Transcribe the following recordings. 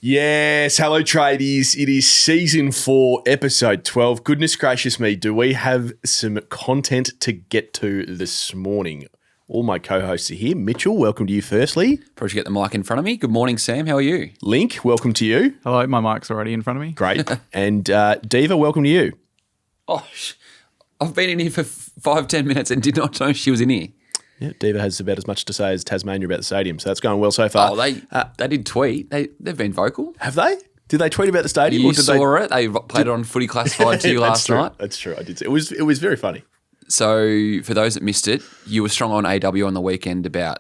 Yes, hello tradies. It is season 4, episode 12. Goodness gracious me, do we have some content to get to this morning? All my co-hosts are here. Mitchell, welcome to you firstly. Probably should get the mic in front of me. Good morning, Sam. How are you? Link, welcome to you. Hello, my mic's already in front of me. Great. And Diva, welcome to you. Oh, I've been in here for 5-10 minutes and did not know she was in here. Yeah, Diva has about as much to say as Tasmania about the stadium, so that's going well so far. Oh, they did tweet. They've been vocal. Have they? Did they tweet about the stadium? You or did saw it. They played it on Footy Classified to you last night. That's true. I did see. It was very funny. So for those that missed it, you were strong on AW on the weekend about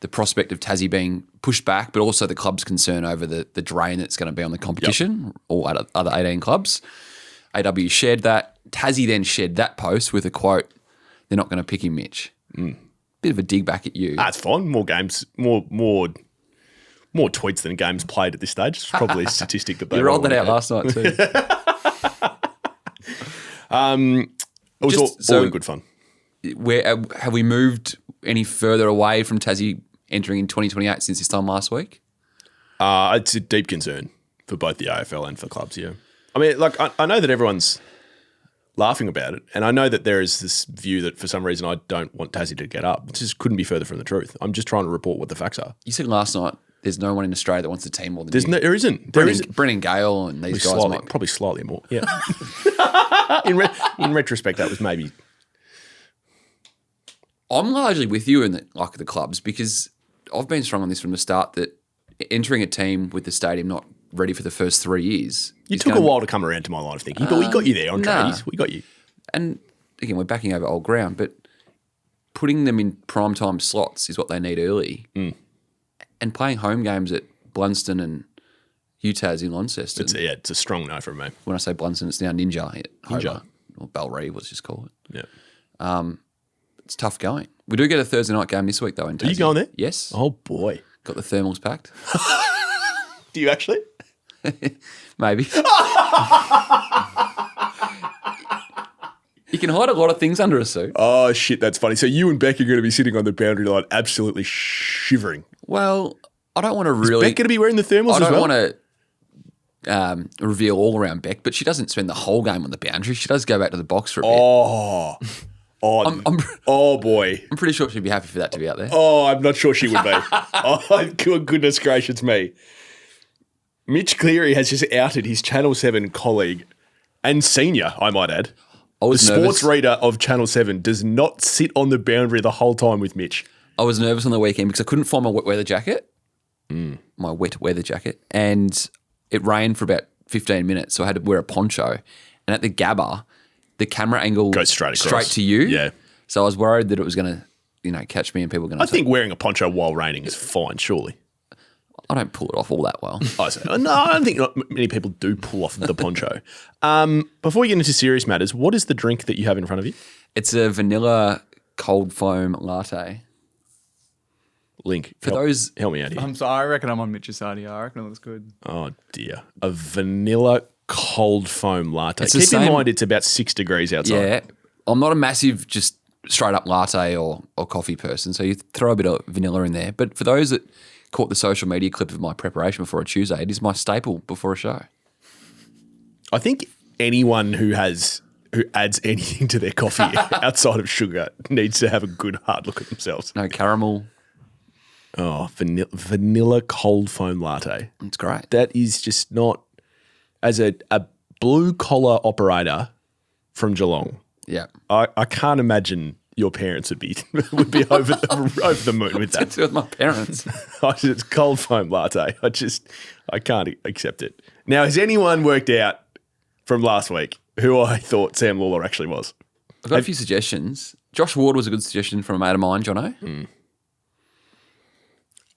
the prospect of Tassie being pushed back, but also the club's concern over the drain that's going to be on the competition, all other 18 clubs. AW shared that. Tassie then shared that post with a quote, "They're not going to pick him, Mitch." Bit of a dig back at you. That's fine. More games, more tweets than games played at this stage. It's probably a statistic that they You rolled that out last night too. It was all in good fun. Where have we moved any further away from Tassie entering in 2028 since this time last week? It's a deep concern for both the AFL and for clubs, yeah. I mean, like, I know that everyone's laughing about it, and I know that there is this view that for some reason I don't want Tassie to get up. It just couldn't be further from the truth. I'm just trying to report what the facts are. You said last night there's no one in Australia that wants the team more than you. There isn't. Brennan Gale and these guys Probably slightly more, yeah. in retrospect, that was maybe... I'm largely with you in the clubs because I've been strong on this from the start that entering a team with the stadium not ready for the first 3 years. You took a while to come around to my line of thinking, but we got you there on Tradies. We got you. And again, we're backing over old ground, but putting them in prime time slots is what they need early. And playing home games at Blunston and UTAS in Launceston. It's a strong no from me. When I say Blunston, it's now Ninja. Hobart, or Bellree, let's just call it. Yeah. It's tough going. We do get a Thursday night game this week, though. In Tassie. Are you going there? Yes. Oh, boy. Got the thermals packed. Do you actually? Maybe. You can hide a lot of things under a suit. Oh, shit, that's funny. So you and Beck are going to be sitting on the boundary line absolutely shivering. Well, I don't want to really... Is Beck going to be wearing the thermals as well? I don't want to reveal all around Beck, but she doesn't spend the whole game on the boundary. She does go back to the box for a bit. Oh, boy. I'm pretty sure she'd be happy for that to be out there. Oh, I'm not sure she would be. Oh, goodness gracious me. Mitch Cleary has just outed his Channel 7 colleague and senior, I might add. The sports reader of Channel 7 does not sit on the boundary the whole time with Mitch. I was nervous on the weekend because I couldn't find my wet weather jacket, and it rained for about 15 minutes, so I had to wear a poncho. And at the Gabba, the camera angle goes straight to you. Yeah. So I was worried that it was going to, catch me and people were going to... I think wearing a poncho while raining is fine, surely. I don't pull it off all that well. No, I don't think many people do pull off the poncho. Before we get into serious matters, what is the drink that you have in front of you? It's a vanilla cold foam latte. Link, help me out here. I'm sorry, I reckon I'm on Mitch's side here. I reckon it looks good. Oh, dear. A vanilla cold foam latte. Keep in mind it's about 6 degrees outside. Yeah. I'm not a massive just straight up latte or coffee person, so you throw a bit of vanilla in there. But for those that caught the social media clip of my preparation before a Tuesday, it is my staple before a show. I think anyone who adds anything to their coffee outside of sugar needs to have a good hard look at themselves. No caramel. Oh, vanilla cold foam latte. It's great. That is just not, as a blue collar operator from Geelong. Yeah. I can't imagine your parents would be over the moon with that. What's with my parents? It's cold foam latte. I can't accept it. Now, has anyone worked out from last week who I thought Sam Lawler actually was? I've got a few suggestions. Josh Ward was a good suggestion from a mate of mine, Jono.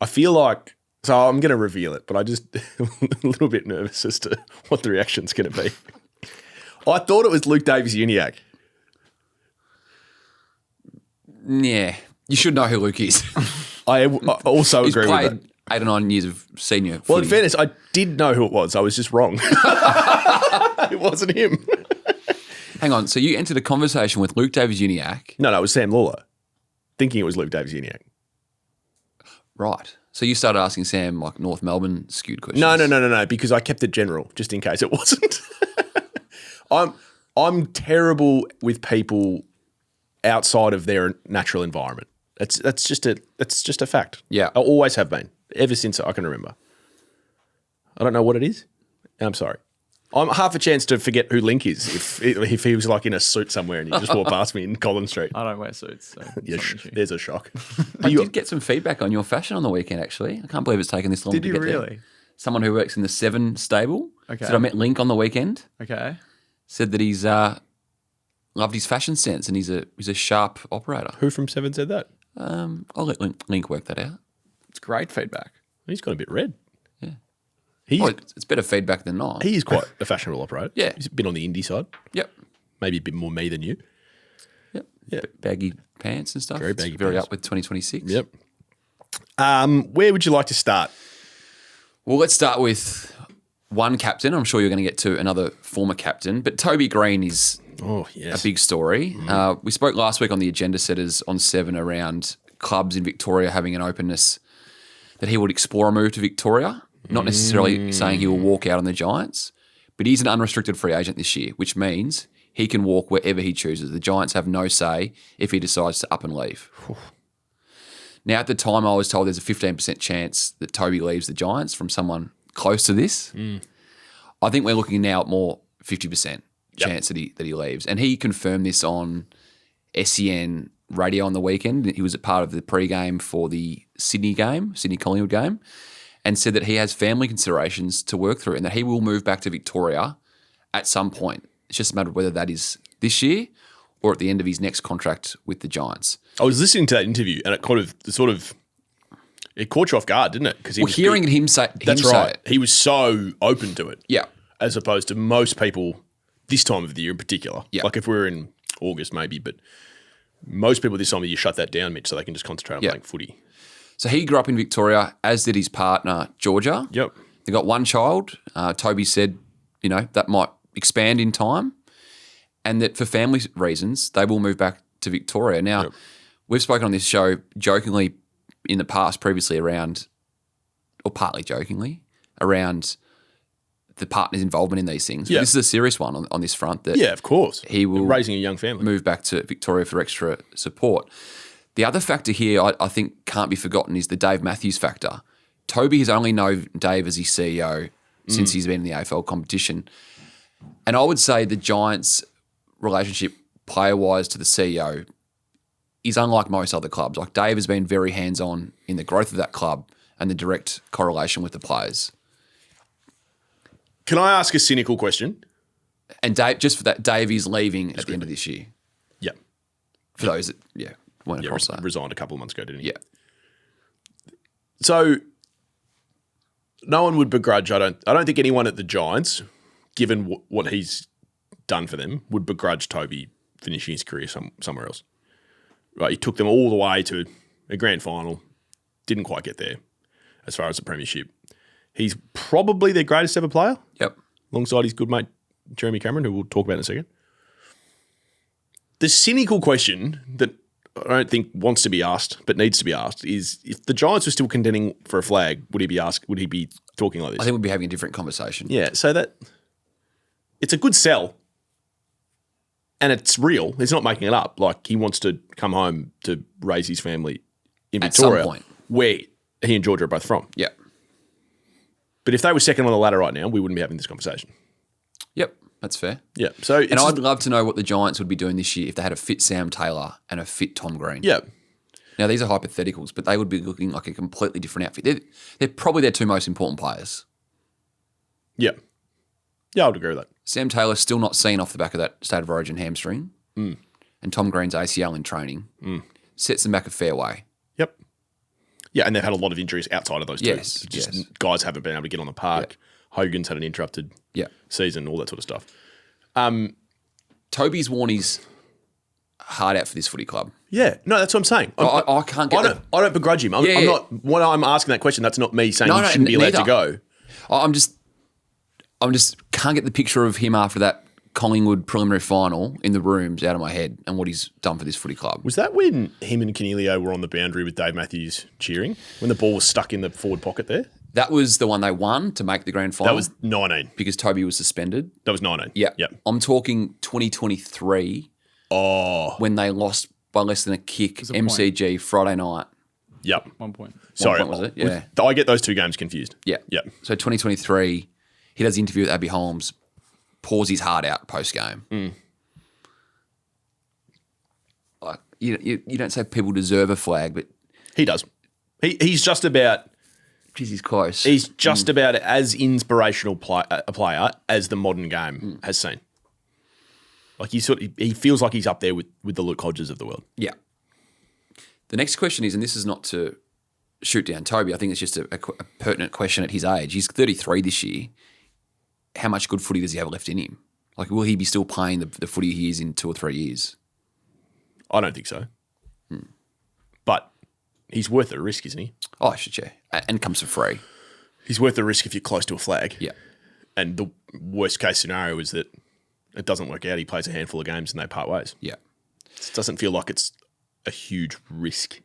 I feel like, so I'm going to reveal it, but I just a little bit nervous as to what the reaction's going to be. I thought it was Luke Davies-Uniacke. Yeah, you should know who Luke is. I also agree with that. He's played 8 or 9 years of senior footy. Well, in fairness, I did know who it was. I was just wrong. It wasn't him. Hang on, so you entered a conversation with Luke Davies-Uniacke. No, it was Sam Lawler, thinking it was Luke Davies-Uniacke. Right. So you started asking Sam like North Melbourne skewed questions. No, because I kept it general just in case it wasn't. I'm terrible with people outside of their natural environment. That's just a fact. Yeah. I always have been, ever since I can remember. I don't know what it is. I'm sorry. I'm half a chance to forget who Link is if he was like in a suit somewhere and he just walked past me in Collins Street. I don't wear suits. So Yeah, there's a shock. I did get some feedback on your fashion on the weekend, actually. I can't believe it's taken this long Did to you get really? there. Someone who works in the 7 stable Okay. said I met Link on the weekend. Okay. Said that he's loved his fashion sense and he's a sharp operator. Who from Seven said that? I'll let Link work that out. It's great feedback. He's got a bit red. Yeah. It's better feedback than not. He is quite a fashionable operator. Yeah. He's been on the indie side. Yep. Maybe a bit more me than you. Yep. Yeah. Baggy pants and stuff. Very baggy Very pants. up with 2026. Yep. Where would you like to start? Well, let's start with one captain. I'm sure you're going to get to another former captain, but Toby Greene is Oh, yes. a big story. We spoke last week on the agenda setters on 7 around clubs in Victoria having an openness that he would explore a move to Victoria, not necessarily saying he will walk out on the Giants, but he's an unrestricted free agent this year, which means he can walk wherever he chooses. The Giants have no say if he decides to up and leave. Now, at the time, I was told there's a 15% chance that Toby leaves the Giants from someone close to this. I think we're looking now at more 50% chance that he leaves. And he confirmed this on SEN radio on the weekend. He was a part of the pre-game for the Sydney Collingwood game, and said that he has family considerations to work through and that he will move back to Victoria at some point. It's just a matter of whether that is this year or at the end of his next contract with the Giants. I was listening to that interview and it it caught you off guard, didn't it? Because Hearing him say that's right. He was so open to it. Yeah. As opposed to most people this time of the year in particular. Yeah. Like if we were in August maybe, but most people this time of the year shut that down, Mitch, so they can just concentrate on playing footy. So he grew up in Victoria, as did his partner, Georgia. Yep. They got one child. Toby said, that might expand in time and that for family reasons, they will move back to Victoria. Now, we've spoken on this show jokingly in the past previously around, or partly jokingly, around the partner's involvement in these things. But this is a serious one on this front. That of course. He will raising a young family. Move back to Victoria for extra support. The other factor here I think can't be forgotten is the Dave Matthews factor. Toby has only known Dave as his CEO since he's been in the AFL competition. And I would say the Giants' relationship player-wise to the CEO is unlike most other clubs. Like Dave has been very hands-on in the growth of that club and the direct correlation with the players. Can I ask a cynical question? And Dave, just for that, Dave is leaving at the end of this year. Yeah. For those that, weren't across that. Resigned a couple of months ago, didn't he? Yeah. So no one would begrudge, I don't think anyone at the Giants, given what he's done for them, would begrudge Toby finishing his career somewhere else. Right, he took them all the way to a grand final, didn't quite get there as far as the premiership. He's probably their greatest ever player. Yep. Alongside his good mate, Jeremy Cameron, who we'll talk about in a second. The cynical question that I don't think wants to be asked, but needs to be asked, is if the Giants were still contending for a flag, would he be talking like this? I think we'd be having a different conversation. Yeah, so that it's a good sell. And it's real. He's not making it up. Like he wants to come home to raise his family in Victoria, some point, where he and Georgia are both from. Yeah. But if they were second on the ladder right now, we wouldn't be having this conversation. Yep, that's fair. Yeah. So I'd love to know what the Giants would be doing this year if they had a fit Sam Taylor and a fit Tom Greene. Yeah. Now, these are hypotheticals, but they would be looking like a completely different outfit. They're probably their two most important players. Yeah. Yeah, I would agree with that. Sam Taylor's still not seen off the back of that State of Origin hamstring, and Tom Green's ACL in training sets them back a fair way. Yep. Yeah, and they've had a lot of injuries outside of those two. Yes, Guys haven't been able to get on the park. Hogan's had an interrupted season, all that sort of stuff. Toby's worn his heart out for this footy club. Yeah, no, that's what I'm saying. I can't get I don't begrudge him. I'm not. When I'm asking that question, that's not me saying he shouldn't be allowed to go. I'm just can't get the picture of him after that Collingwood preliminary final in the rooms out of my head and what he's done for this footy club. Was that when him and Canelio were on the boundary with Dave Matthews cheering? When the ball was stuck in the forward pocket there? That was the one they won to make the grand final. That was 19. Because Toby was suspended. That was 19. Yeah. Yep. I'm talking 2023 when they lost by less than a kick, MCG, Friday night. Yep. 1 point. Sorry. 1 point, was it? Yeah. I get those two games confused. Yeah. Yep. So 2023, he does the interview with Abby Holmes, pours his heart out post-game. Like, you don't say people deserve a flag, but He does. He's just about... geez, he's close. He's just about as inspirational a player as the modern game has seen. Like he feels like he's up there with the Luke Hodges of the world. Yeah. The next question is, and this is not to shoot down Toby, I think it's just a pertinent question at his age. He's 33 this year. How much good footy does he have left in him? Like, will he be still playing the footy he is in 2 or 3 years? I don't think so. But he's worth the risk, isn't he? Oh, shit, yeah. And comes for free. He's worth the risk if you're close to a flag. Yeah. And the worst case scenario is that it doesn't work out. He plays a handful of games and they part ways. Yeah. It doesn't feel like it's a huge risk.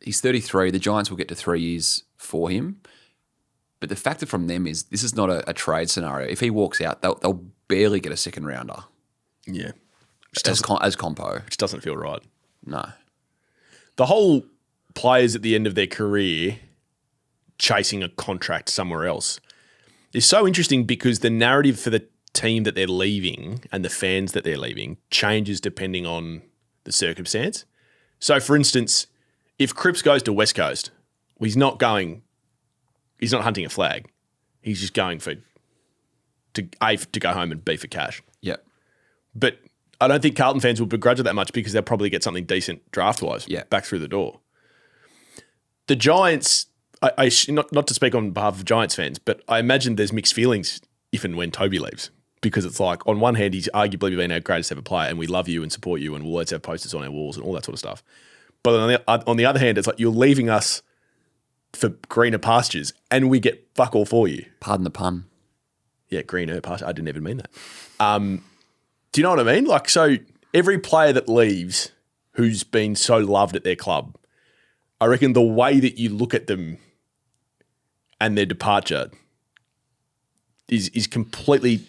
He's 33. The Giants will get to 3 years for him. But the factor from them is this is not a trade scenario. If he walks out, they'll barely get a second rounder. Yeah. As compo. Which doesn't feel right. No. The whole players at the end of their career chasing a contract somewhere else is so interesting because the narrative for the team that they're leaving and the fans that they're leaving changes depending on the circumstance. So, for instance, if Cripps goes to West Coast, he's not hunting a flag. He's just going to go home and B for cash. Yeah. But I don't think Carlton fans will begrudge it that much because they'll probably get something decent draft-wise back through the door. The Giants, not to speak on behalf of Giants fans, but I imagine there's mixed feelings if and when Toby leaves because it's like, on one hand, he's arguably been our greatest ever player and we love you and support you and we'll always have posters on our walls and all that sort of stuff. But on the other hand, it's like you're leaving us for greener pastures and we get fuck all for you. Pardon the pun. Yeah, greener pastures. I didn't even mean that. Do you know what I mean? Like, so every player that leaves who's been so loved at their club, I reckon the way that you look at them and their departure is completely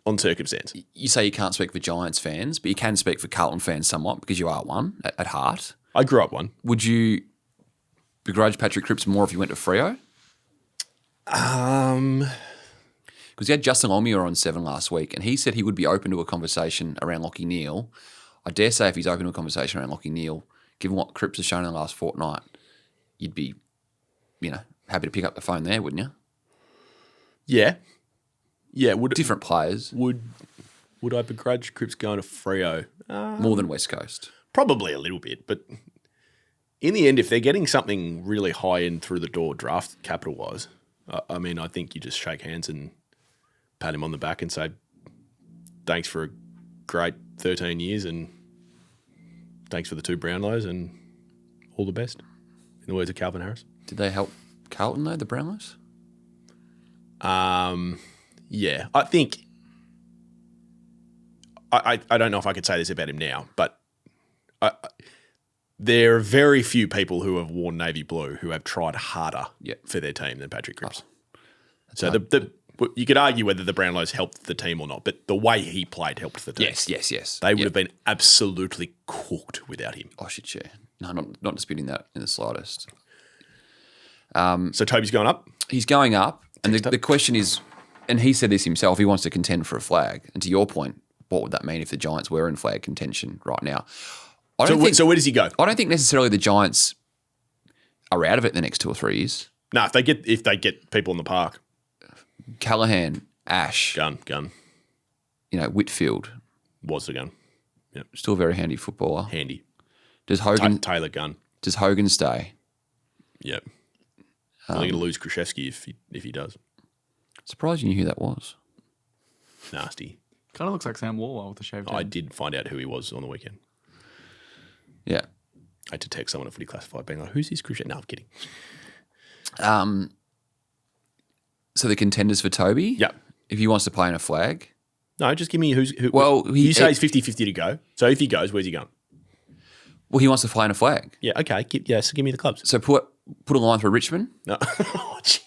on circumstance. You say you can't speak for Giants fans, but you can speak for Carlton fans somewhat because you are one at heart. I grew up one. Would you begrudge Patrick Cripps more if you went to Freo? Because you had Justin Longmuir on 7 last week, and he said he would be open to a conversation around Lachie Neale. I dare say if he's open to a conversation around Lachie Neale, given what Cripps has shown in the last fortnight, you'd be, happy to pick up the phone there, wouldn't you? Yeah. Yeah. Different players. Would I begrudge Cripps going to Freo? More than West Coast. Probably a little bit, but in the end, if they're getting something really high in through the door draft capital-wise, I mean, I think you just shake hands and pat him on the back and say, thanks for a great 13 years and thanks for the 2 Brownlows and all the best, in the words of Calvin Harris. Did they help Carlton, though, the Brownlows? Yeah. I think I don't know if I could say this about him now, but there are very few people who have worn navy blue who have tried harder for their team than Patrick Cripps. So you could argue whether the Brownlows helped the team or not, but the way he played helped the team. Yes. They would have been absolutely cooked without him. Oh, shit, yeah. No, not disputing that in the slightest. So Toby's going up? He's going up, and the question is, and he said this himself, he wants to contend for a flag. And to your point, what would that mean if the Giants were in flag contention right now? So where does he go? I don't think necessarily the Giants are out of it in the next 2 or 3 years. No, if they get people in the park. Callahan, Ash. Gun. Whitfield. Was the gun. Yep. Still a very handy footballer. Handy. Does Hogan... Taylor gun. Does Hogan stay? Yep. They're going to lose Krzyzewski if he does. Surprised you knew who that was. Nasty. Kind of looks like Sam Warwell with the shaved head. I did find out who he was on the weekend. Yeah. I had to text someone at Footy Classified being like, who's this Krzyzewski? No, I'm kidding. So the contenders for Toby? Yeah. If he wants to play in a flag, No, just give me who's who. Well, you say it's 50-50 to go. So if he goes, where's he going? Well, he wants to fly in a flag. Yeah, okay. So give me the clubs. So put a line for Richmond. No. Oh, jeez.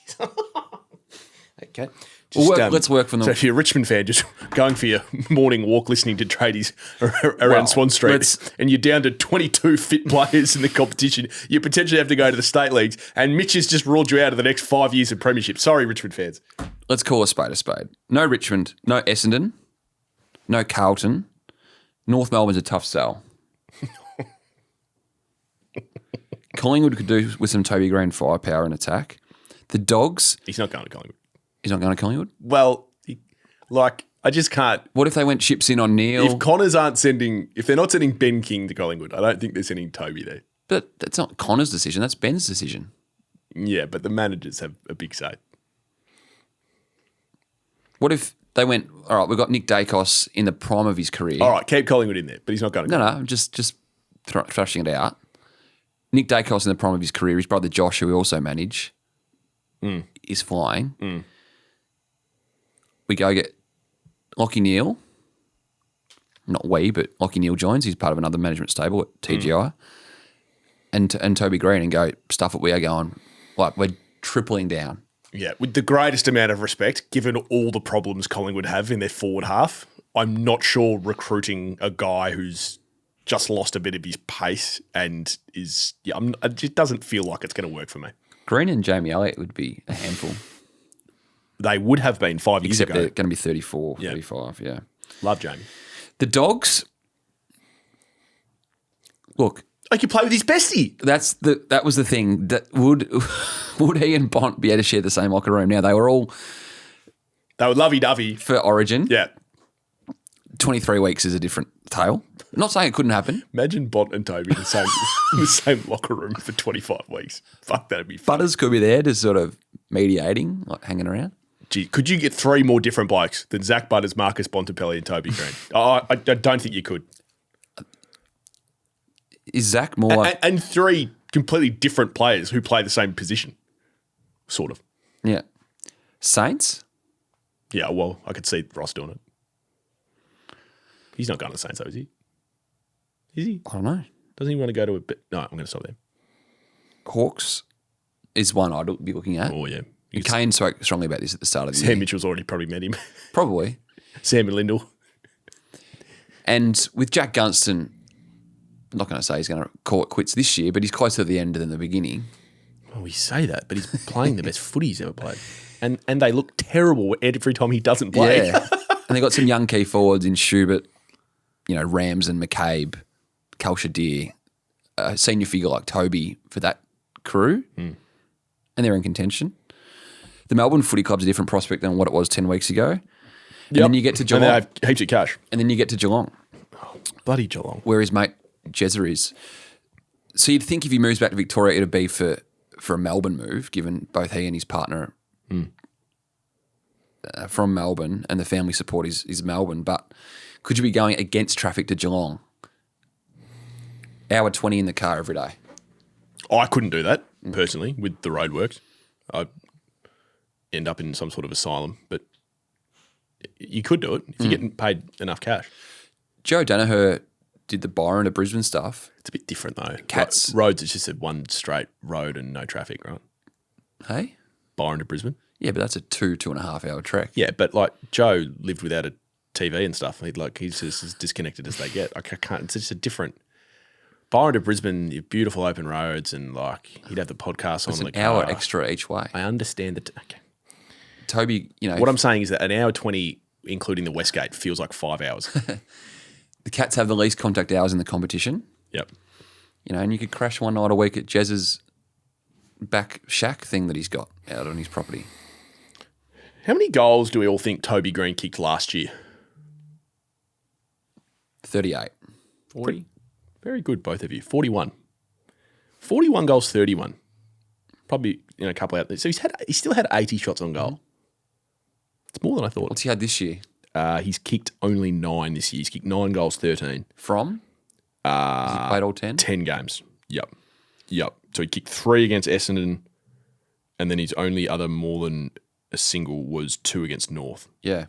Okay. Let's work from the. So if you're a Richmond fan, just going for your morning walk, listening to tradies around Swan Street, and you're down to 22 fit players in the competition, you potentially have to go to the state leagues. And Mitch has just ruled you out of the next 5 years of premiership. Sorry, Richmond fans. Let's call a spade a spade. No Richmond, no Essendon, no Carlton. North Melbourne's a tough sell. Collingwood could do with some Toby Greene firepower and attack. The Dogs. He's not going to Collingwood. He's not going to Collingwood? Well, I just can't. What if they went chips in on Neil? If they're not sending Ben King to Collingwood, I don't think they're sending Toby there. But that's not Connor's decision. That's Ben's decision. Yeah, but the managers have a big say. What if they went, all right, we've got Nick Dacos in the prime of his career. All right, keep Collingwood in there, but he's not going to No, just thrashing it out. Nick Dacos in the prime of his career, his brother Josh, who we also manage, is flying. We go get Lachie Neale. Not we, but Lachie Neale joins. He's part of another management stable at TGI. And Toby Greene and go, stuff it, we are going, like, we're tripling down. Yeah, with the greatest amount of respect, given all the problems Collingwood have in their forward half, I'm not sure recruiting a guy who's just lost a bit of his pace and it just doesn't feel like it's going to work for me. Greene and Jamie Elliott would be a handful. They would have been 5 years Except ago. they're going to be 34, 35, yeah. Love Jamie. The Dogs, look. I could play with his bestie. That was the thing. That would he and Bont be able to share the same locker room now? They were lovey-dovey. For Origin. Yeah. 23 weeks is a different tale. I'm not saying it couldn't happen. Imagine Bont and Toby in the same locker room for 25 weeks. Fuck, that'd be fun. Butters could be there, just sort of mediating, like hanging around. Gee, could you get 3 more different blokes than Zach Butters, Marcus Bontempelli and Toby Greene? I don't think you could. Is Zach more like... And 3 completely different players who play the same position, sort of. Yeah. Saints? Yeah, well, I could see Ross doing it. He's not going to the Saints, though, is he? Is he? I don't know. Doesn't he want to go to a bit? No, I'm going to stop there. Hawks is one I'd be looking at. Oh, yeah. Kane spoke strongly about this at the start of the year. Sam Mitchell's already probably met him. Probably. Sam and Lindell. And with Jack Gunston, I'm not going to say he's going to call it quits this year, but he's closer to the end than the beginning. Oh, we say that, but he's playing the best footy he's ever played. And they look terrible every time he doesn't play. Yeah. And they've got some young key forwards in Schubert, Rams and McCabe, Kalshadir, a senior figure like Toby for that crew, and they're in contention. The Melbourne Footy Club's a different prospect than what it was 10 weeks ago. And then you get to Geelong. And they have heaps of cash. And then you get to Geelong. Oh, bloody Geelong. Where his mate Jezza is. So you'd think if he moves back to Victoria, it'd be for a Melbourne move, given both he and his partner from Melbourne and the family support is Melbourne. But could you be going against traffic to Geelong? Hour 20 in the car every day. I couldn't do that, personally, with the roadworks. I'd end up in some sort of asylum. But you could do it if you're getting paid enough cash. Joe Danaher did the Byron to Brisbane stuff. It's a bit different, though. Cats. Roads is just a one straight road and no traffic, right? Hey? Byron to Brisbane. Yeah, but that's a 2.5 hour trek. Yeah, but like Joe lived without a TV and stuff. He's just as disconnected as they get. I can't. It's just a different. Byron to Brisbane, beautiful open roads, and like he'd have the podcast it's on an the car. hour extra each way. I understand that. Okay. Toby, what I'm saying is that an hour 20, including the Westgate, feels like 5 hours. The Cats have the least contact hours in the competition. Yep. And you could crash one night a week at Jez's back shack thing that he's got out on his property. How many goals do we all think Toby Greene kicked last year? 38. 40. Very good, both of you. 41. 41 goals, 31. Probably a couple out there. So he still had 80 shots on goal. It's more than I thought. What's he had this year? He's kicked only 9 this year. He's kicked 9 goals, 13. From? Has he played all 10? 10 games. Yep. So he kicked 3 against Essendon, and then his only other more than a single was 2 against North. Yeah.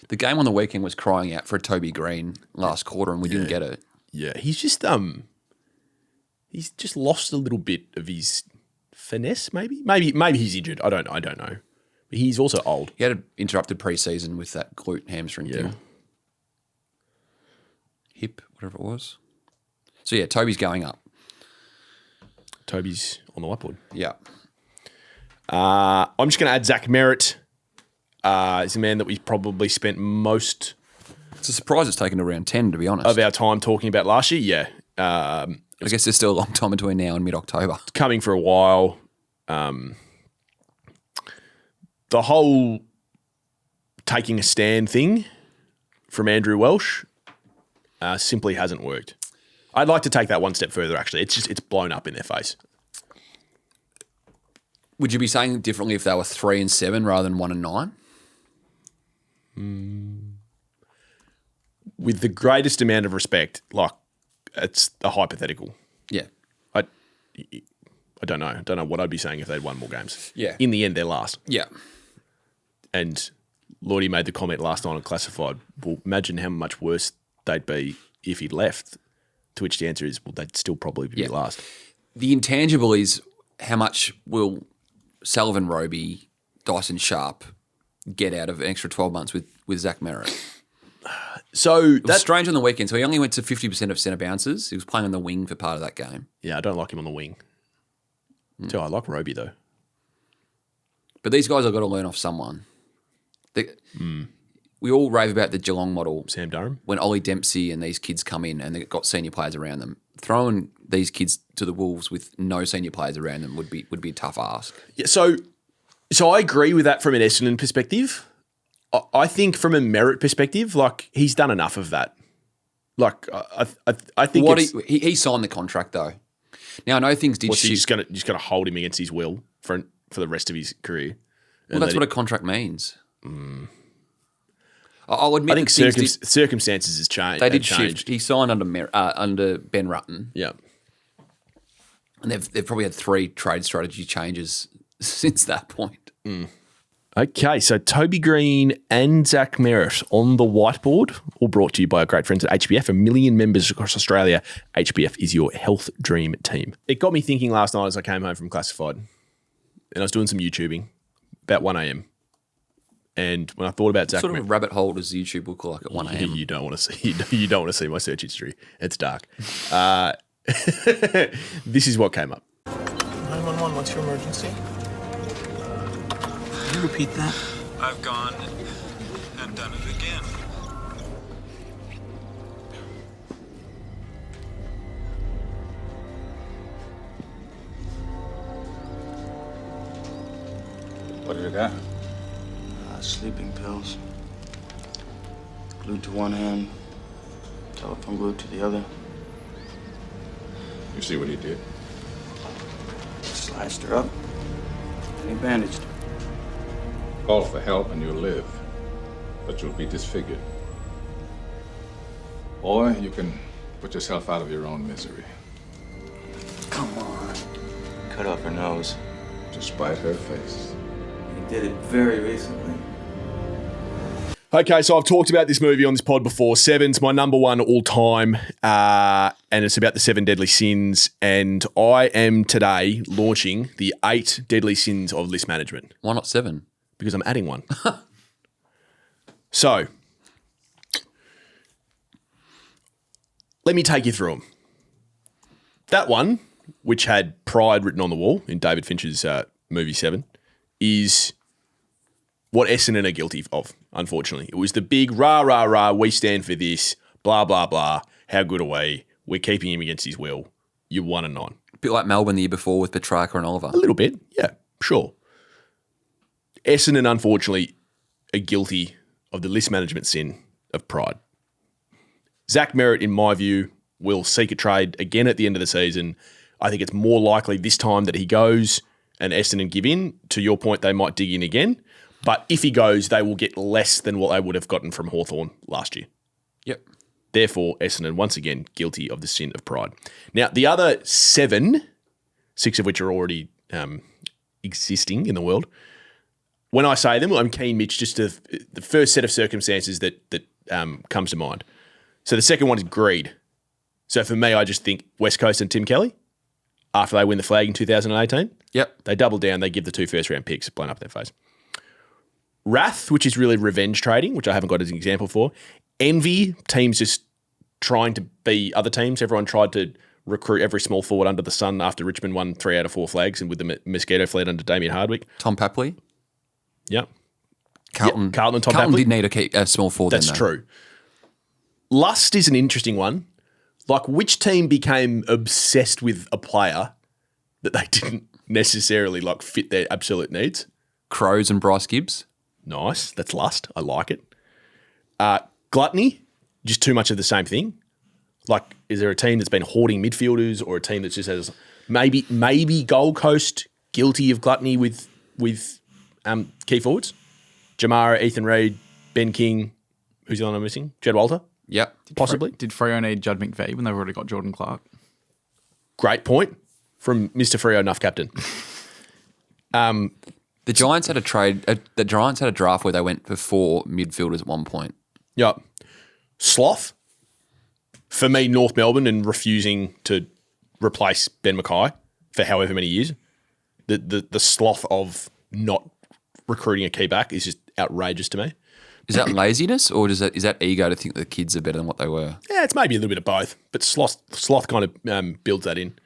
The game on the weekend was crying out for a Toby Greene last quarter, and we didn't get it. Yeah, he's just lost a little bit of his finesse. Maybe he's injured. I don't know. But he's also old. He had an interrupted pre-season with that glute hamstring thing. Hip, whatever it was. So yeah, Toby's going up. Toby's on the whiteboard. Yeah. I'm just going to add Zach Merrett. He's a man that we've probably spent most It's a surprise it's taken around 10, to be honest. of our time talking about last year. Yeah. I guess there's still a long time between now and mid-October. Coming for a while. The whole taking a stand thing from Andrew Welsh simply hasn't worked. I'd like to take that one step further, actually. It's blown up in their face. Would you be saying it differently if they were 3 and 7 rather than 1 and 9? With the greatest amount of respect, like, it's a hypothetical. Yeah. I don't know. I don't know what I'd be saying if they'd won more games. Yeah. In the end, they're last. Yeah. And Lordy made the comment last night on Classified, well, imagine how much worse they'd be if he'd left, to which the answer is, well, they'd still probably be last. The intangible is how much will Sullivan Roby, Dyson Sharp get out of an extra 12 months with Zach Merrett? So That's strange on the weekend. So he only went to 50% of centre bounces. He was playing on the wing for part of that game. Yeah, I don't like him on the wing. So I like Roby, though. But these guys have got to learn off someone. We all rave about the Geelong model. Sam Durham. When Ollie Dempsey and these kids come in and they've got senior players around them. Throwing these kids to the Wolves with no senior players around them would be a tough ask. Yeah, so I agree with that from an Essendon perspective. I think from a Merrett perspective, like, he's done enough of that. Like, I think he signed the contract though. Now I know things did shift. Just going to hold him against his will for the rest of his career. Well, that's what a contract means. I'll admit, I think circumstances has changed. They did shift. He signed under Ben Rutten. Yeah, and they've probably had 3 trade strategy changes since that point. Okay, so Toby Greene and Zach Merrett on the whiteboard, all brought to you by our great friends at HBF, 1 million members across Australia. HBF is your health dream team. It got me thinking last night as I came home from Classified, and I was doing some YouTubing about 1 a.m. And when I thought about Zach, What sort of a rabbit hole does YouTube look like at 1 a.m? You don't want to see. You don't want to see my search history. It's dark. This is what came up. 911. What's your emergency? Can you repeat that? I've gone and done it again. What did you got? Sleeping pills. Glued to one hand, telephone glued to the other. You see what he did? Sliced her up, and he bandaged her. Call for help and you'll live, but you'll be disfigured. Or you can put yourself out of your own misery. Come on. Cut off her nose. To spite her face. He did it very recently. Okay, so I've talked about this movie on this pod before. Seven's my number one all time, and it's about the 7 deadly sins. And I am today launching the 8 deadly sins of list management. Why not 7? Because I'm adding one. So, let me take you through them. That one, which had pride written on the wall in David Fincher's movie 7, is what Essendon are guilty of, unfortunately. It was the big rah, rah, rah, we stand for this, blah, blah, blah, how good are we? We're keeping him against his will. You're 1 and 9. A bit like Melbourne the year before with Petrarca and Oliver. A little bit, yeah, sure. Essendon, unfortunately, are guilty of the list management sin of pride. Zach Merrett, in my view, will seek a trade again at the end of the season. I think it's more likely this time that he goes and Essendon give in. To your point, they might dig in again. But if he goes, they will get less than what they would have gotten from Hawthorn last year. Yep. Therefore, Essendon, once again, guilty of the sin of pride. Now, the other 7, 6 of which are already existing in the world, when I say them, I'm keen, Mitch, just to the first set of circumstances that comes to mind. So the second one is greed. So for me, I just think West Coast and Tim Kelly, after they win the flag in 2018, they double down, they give the 2 first-round picks blown up their face. Wrath, which is really revenge trading, which I haven't got as an example for. Envy, teams just trying to be other teams. Everyone tried to recruit every small forward under the sun after Richmond won 3 out of 4 flags and with the Mosquito fleet under Damien Hardwick. Tom Papley. Yep. Carlton and Tom Carlton Papley. did need a small forward. That's true. Lust is an interesting one. Like, which team became obsessed with a player that they didn't necessarily like fit their absolute needs? Crows and Bryce Gibbs. Nice. That's lust. I like it. Gluttony, just too much of the same thing. Like, is there a team that's been hoarding midfielders or a team that just has maybe Gold Coast guilty of gluttony with key forwards? Jamara, Ethan Reid, Ben King, who's the one I'm missing? Jed Walter? Yep. Possibly. Did Freo need Judd McVeigh when they've already got Jordan Clark? Great point from Mr. Freo, Nuff Captain. The Giants had a trade. The Giants had a draft where they went for 4 midfielders at one point. Yep. Sloth. For me, North Melbourne and refusing to replace Ben McKay for however many years. The sloth of not recruiting a key back is just outrageous to me. Is that laziness or is that ego to think the kids are better than what they were? Yeah, it's maybe a little bit of both, but sloth kind of builds that in.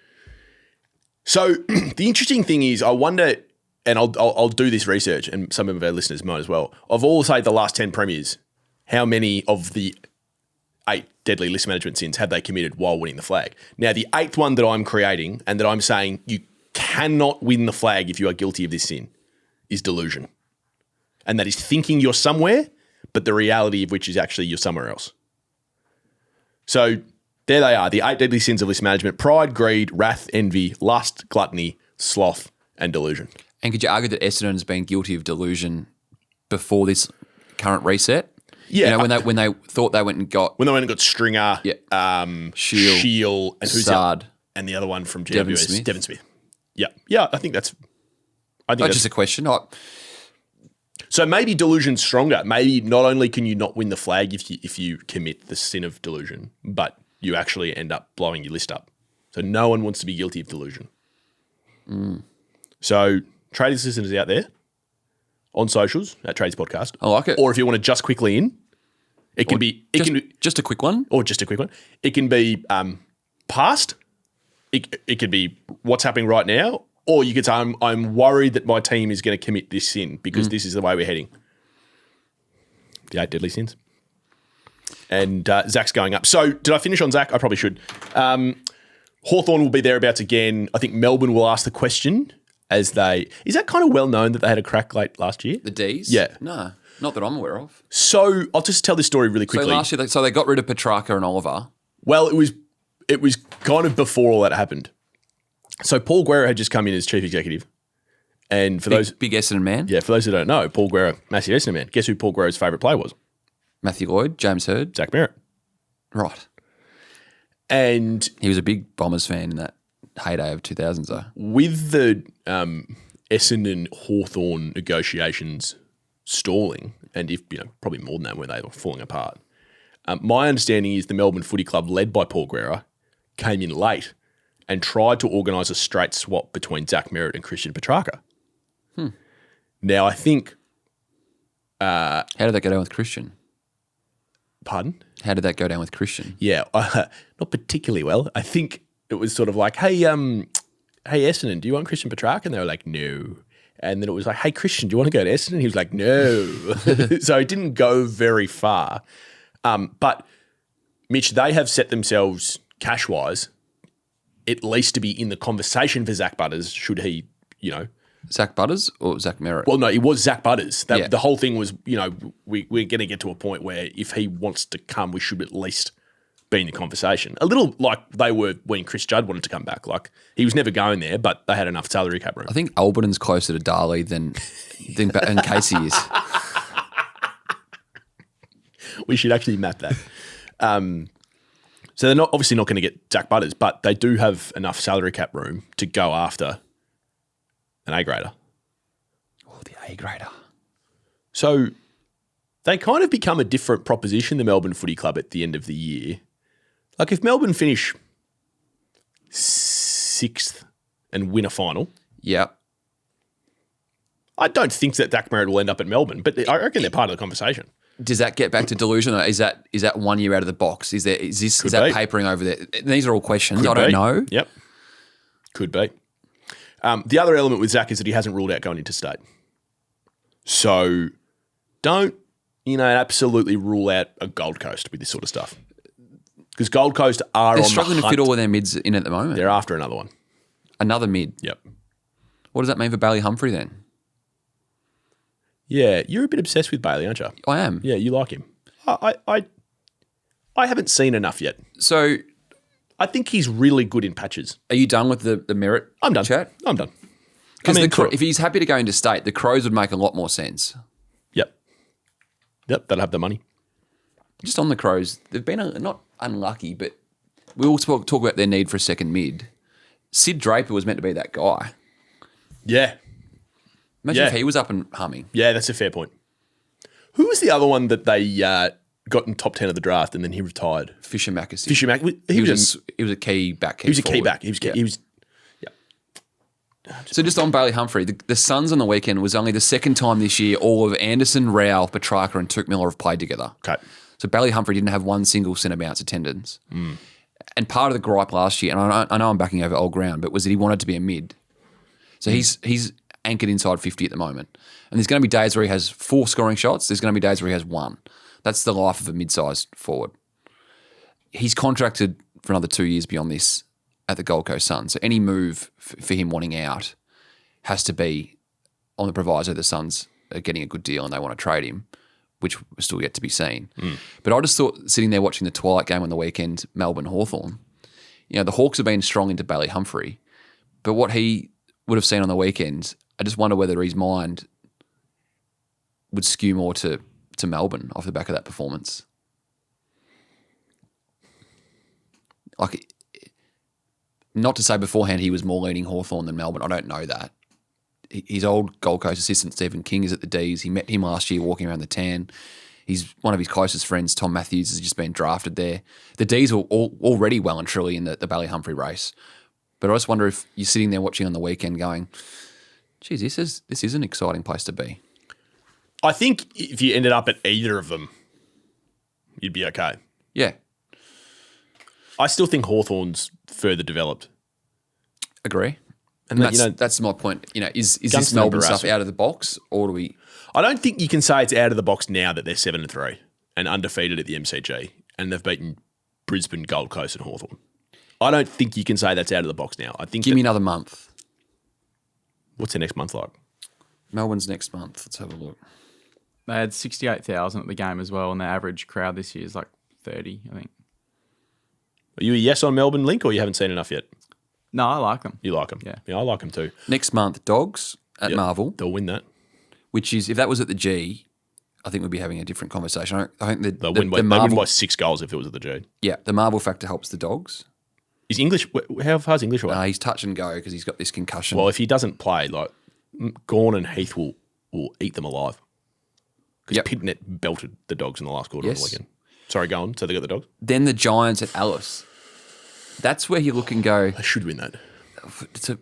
So the interesting thing is, I wonder, and I'll do this research, and some of our listeners might as well. Of all, say, the last 10 premiers, how many of the 8 deadly list management sins have they committed while winning the flag? Now, the 8th one that I'm creating and that I'm saying you cannot win the flag if you are guilty of this sin is delusion. And that is thinking you're somewhere, but the reality of which is actually you're somewhere else. So there they are, the 8 deadly sins of list management: pride, greed, wrath, envy, lust, gluttony, sloth, and delusion. And could you argue that Essendon has been guilty of delusion before this current reset? Yeah. You know, when they thought they went and got... When they went and got Stringer, Shield, and who's Sard. And the other one from GWS, Devon Smith. Yeah. Yeah, I think that's... That's just a question. So maybe delusion's stronger. Maybe not only can you not win the flag if you commit the sin of delusion, but you actually end up blowing your list up. So no one wants to be guilty of delusion. So Tradies listeners out there on socials at Tradies Podcast. I like it. Or if you want to just quickly in, it can be just a quick one. Or just a quick one. It can be past. It could be what's happening right now. Or you could say, I'm worried that my team is going to commit this sin because this is the way we're heading. The 8 deadly sins. And Zach's going up. So did I finish on Zach? I probably should. Hawthorn will be thereabouts again. I think Melbourne will ask the question as they... Is that kind of well known that they had a crack late last year? The D's? Yeah. No, not that I'm aware of. So I'll just tell this story really quickly. So last year, they got rid of Petrarca and Oliver. Well, it was kind of before all that happened. So Paul Guerra had just come in as chief executive. And for those... Big Essendon man? Yeah, for those who don't know, Paul Guerra, massive Essendon man. Guess who Paul Guerra's favourite player was? Matthew Lloyd, James Hird. Zach Merrett. Right. And... He was a big Bombers fan in that heyday of 2000s though. With the Essendon-Hawthorn negotiations stalling, and if probably more than that when they were falling apart, my understanding is the Melbourne Footy Club, led by Paul Guerra, came in late and tried to organise a straight swap between Zach Merrett and Christian Petrarca. Now, I think... How did that go down with Christian? Pardon? How did that go down with Christian? Yeah, not particularly well. I think it was sort of like, hey, Essendon, do you want Christian Petrarca? And they were like, no. And then it was like, hey, Christian, do you want to go to Essendon? He was like, no. So it didn't go very far. But, Mitch, they have set themselves cash-wise at least to be in the conversation for Zach Butters should he, Zach Butters or Zach Merrett? Well, no, it was Zach Butters. The whole thing was, we're going to get to a point where if he wants to come, we should at least be in the conversation. A little like they were when Chris Judd wanted to come back. Like, he was never going there, but they had enough salary cap room. I think Alban's closer to Darley than Casey is. We should actually map that. So they're obviously not going to get Zach Butters, but they do have enough salary cap room to go after an A-grader. Oh, the A-grader. So they kind of become a different proposition, the Melbourne Footy Club, at the end of the year. Like if Melbourne finish 6th and win a final, Yeah. I don't think that Zach Merrett will end up at Melbourne, but I reckon they're part of the conversation. Does that get back to delusion? Or is that 1 year out of the box? Is that be. papering over there? These are all questions. Could I don't be. know. Yep. Could be. The other element with Zach is that he hasn't ruled out going into state. So don't, absolutely rule out a Gold Coast with this sort of stuff. Because Gold Coast are They're on struggling the to hunt. fit all of their mids in at the moment. They're after another one. Another mid. Yep. What does that mean for Bailey Humphrey then? Yeah, you're a bit obsessed with Bailey, aren't you? I am. Yeah, you like him. I haven't seen enough yet. So I think he's really good in patches. are you done with the Merrett I'm done. chat? I'm done. Because I'm into it. if he's happy to go into state, the Crows would make a lot more sense. Yep. They'll have the money. Just on the Crows, they've been not unlucky, but we all talk about their need for a second mid. Sid Draper was meant to be that guy. Yeah. Imagine Yeah. if he was up and humming. Yeah, that's a fair point. Who was the other one that they got in top 10 of the draft and then he retired? Fisher Mackesy. Fisher Mac. He was a key back. He was a key forward. back. He was. Yeah. He was. So just on Bailey Humphrey, the Suns on the weekend was only the second time this year all of Anderson, Rowell, Petrarca and Took Miller have played together. Okay. So Bailey Humphrey didn't have one single centre bounce attendance. And part of the gripe last year, and I know I'm backing over old ground, but was that he wanted to be a mid. So he's anchored inside 50 at the moment. And there's going to be days where he has 4 scoring shots. There's going to be days where he has 1. That's the life of a mid-sized forward. He's contracted for another 2 years beyond this at the Gold Coast Suns. So any move for him wanting out has to be on the proviso the Suns are getting a good deal and they want to trade him, which is still yet to be seen. But I just thought, sitting there watching the twilight game on the weekend, Melbourne-Hawthorn, the Hawks have been strong into Bailey Humphrey, but what he would have seen on the weekend, I just wonder whether his mind would skew more to Melbourne off the back of that performance. Like, not to say beforehand he was more leaning Hawthorn than Melbourne. I don't know that. His old Gold Coast assistant, Stephen King, is at the D's. He met him last year walking around the tan. He's one of his closest friends, Tom Matthews, has just been drafted there. The D's were already well and truly in the Bailey Humphrey race. But I just wonder if you're sitting there watching on the weekend going, geez, this is an exciting place to be. I think if you ended up at either of them, you'd be okay. Yeah. I still think Hawthorn's further developed. Agree. And that's my point. Is Guns this to Melbourne embarrass stuff them. out of the box, or do we? I don't think you can say it's out of the box now that they're 7-3 and undefeated at the MCG and they've beaten Brisbane, Gold Coast and Hawthorn. I don't think you can say that's out of the box now. I think Give me another month. What's the next month like? Melbourne's next month. Let's have a look. They had 68,000 at the game as well, and the average crowd this year is like 30, I think. Are you a yes on Melbourne, Link, or you haven't seen enough yet? No, I like them. You like them? Yeah. I like them too. Next month, Dogs at Yep. Marvel, They'll win that. which is, if that was at the G, I think we'd be having a different conversation. I think They'll win. They win by 6 goals if it was at the G. Yeah, the Marvel factor helps the Dogs. Is English? How far is English away? He's touch and go because he's got this concussion. Well, if he doesn't play, like Gawn and Heath will eat them alive. Because Yep. Pitnet belted the Dogs in the last quarter of the Yes. weekend. Sorry, go on. So they got the Dogs. Then the Giants at Alice. That's where you look and go, They should win that.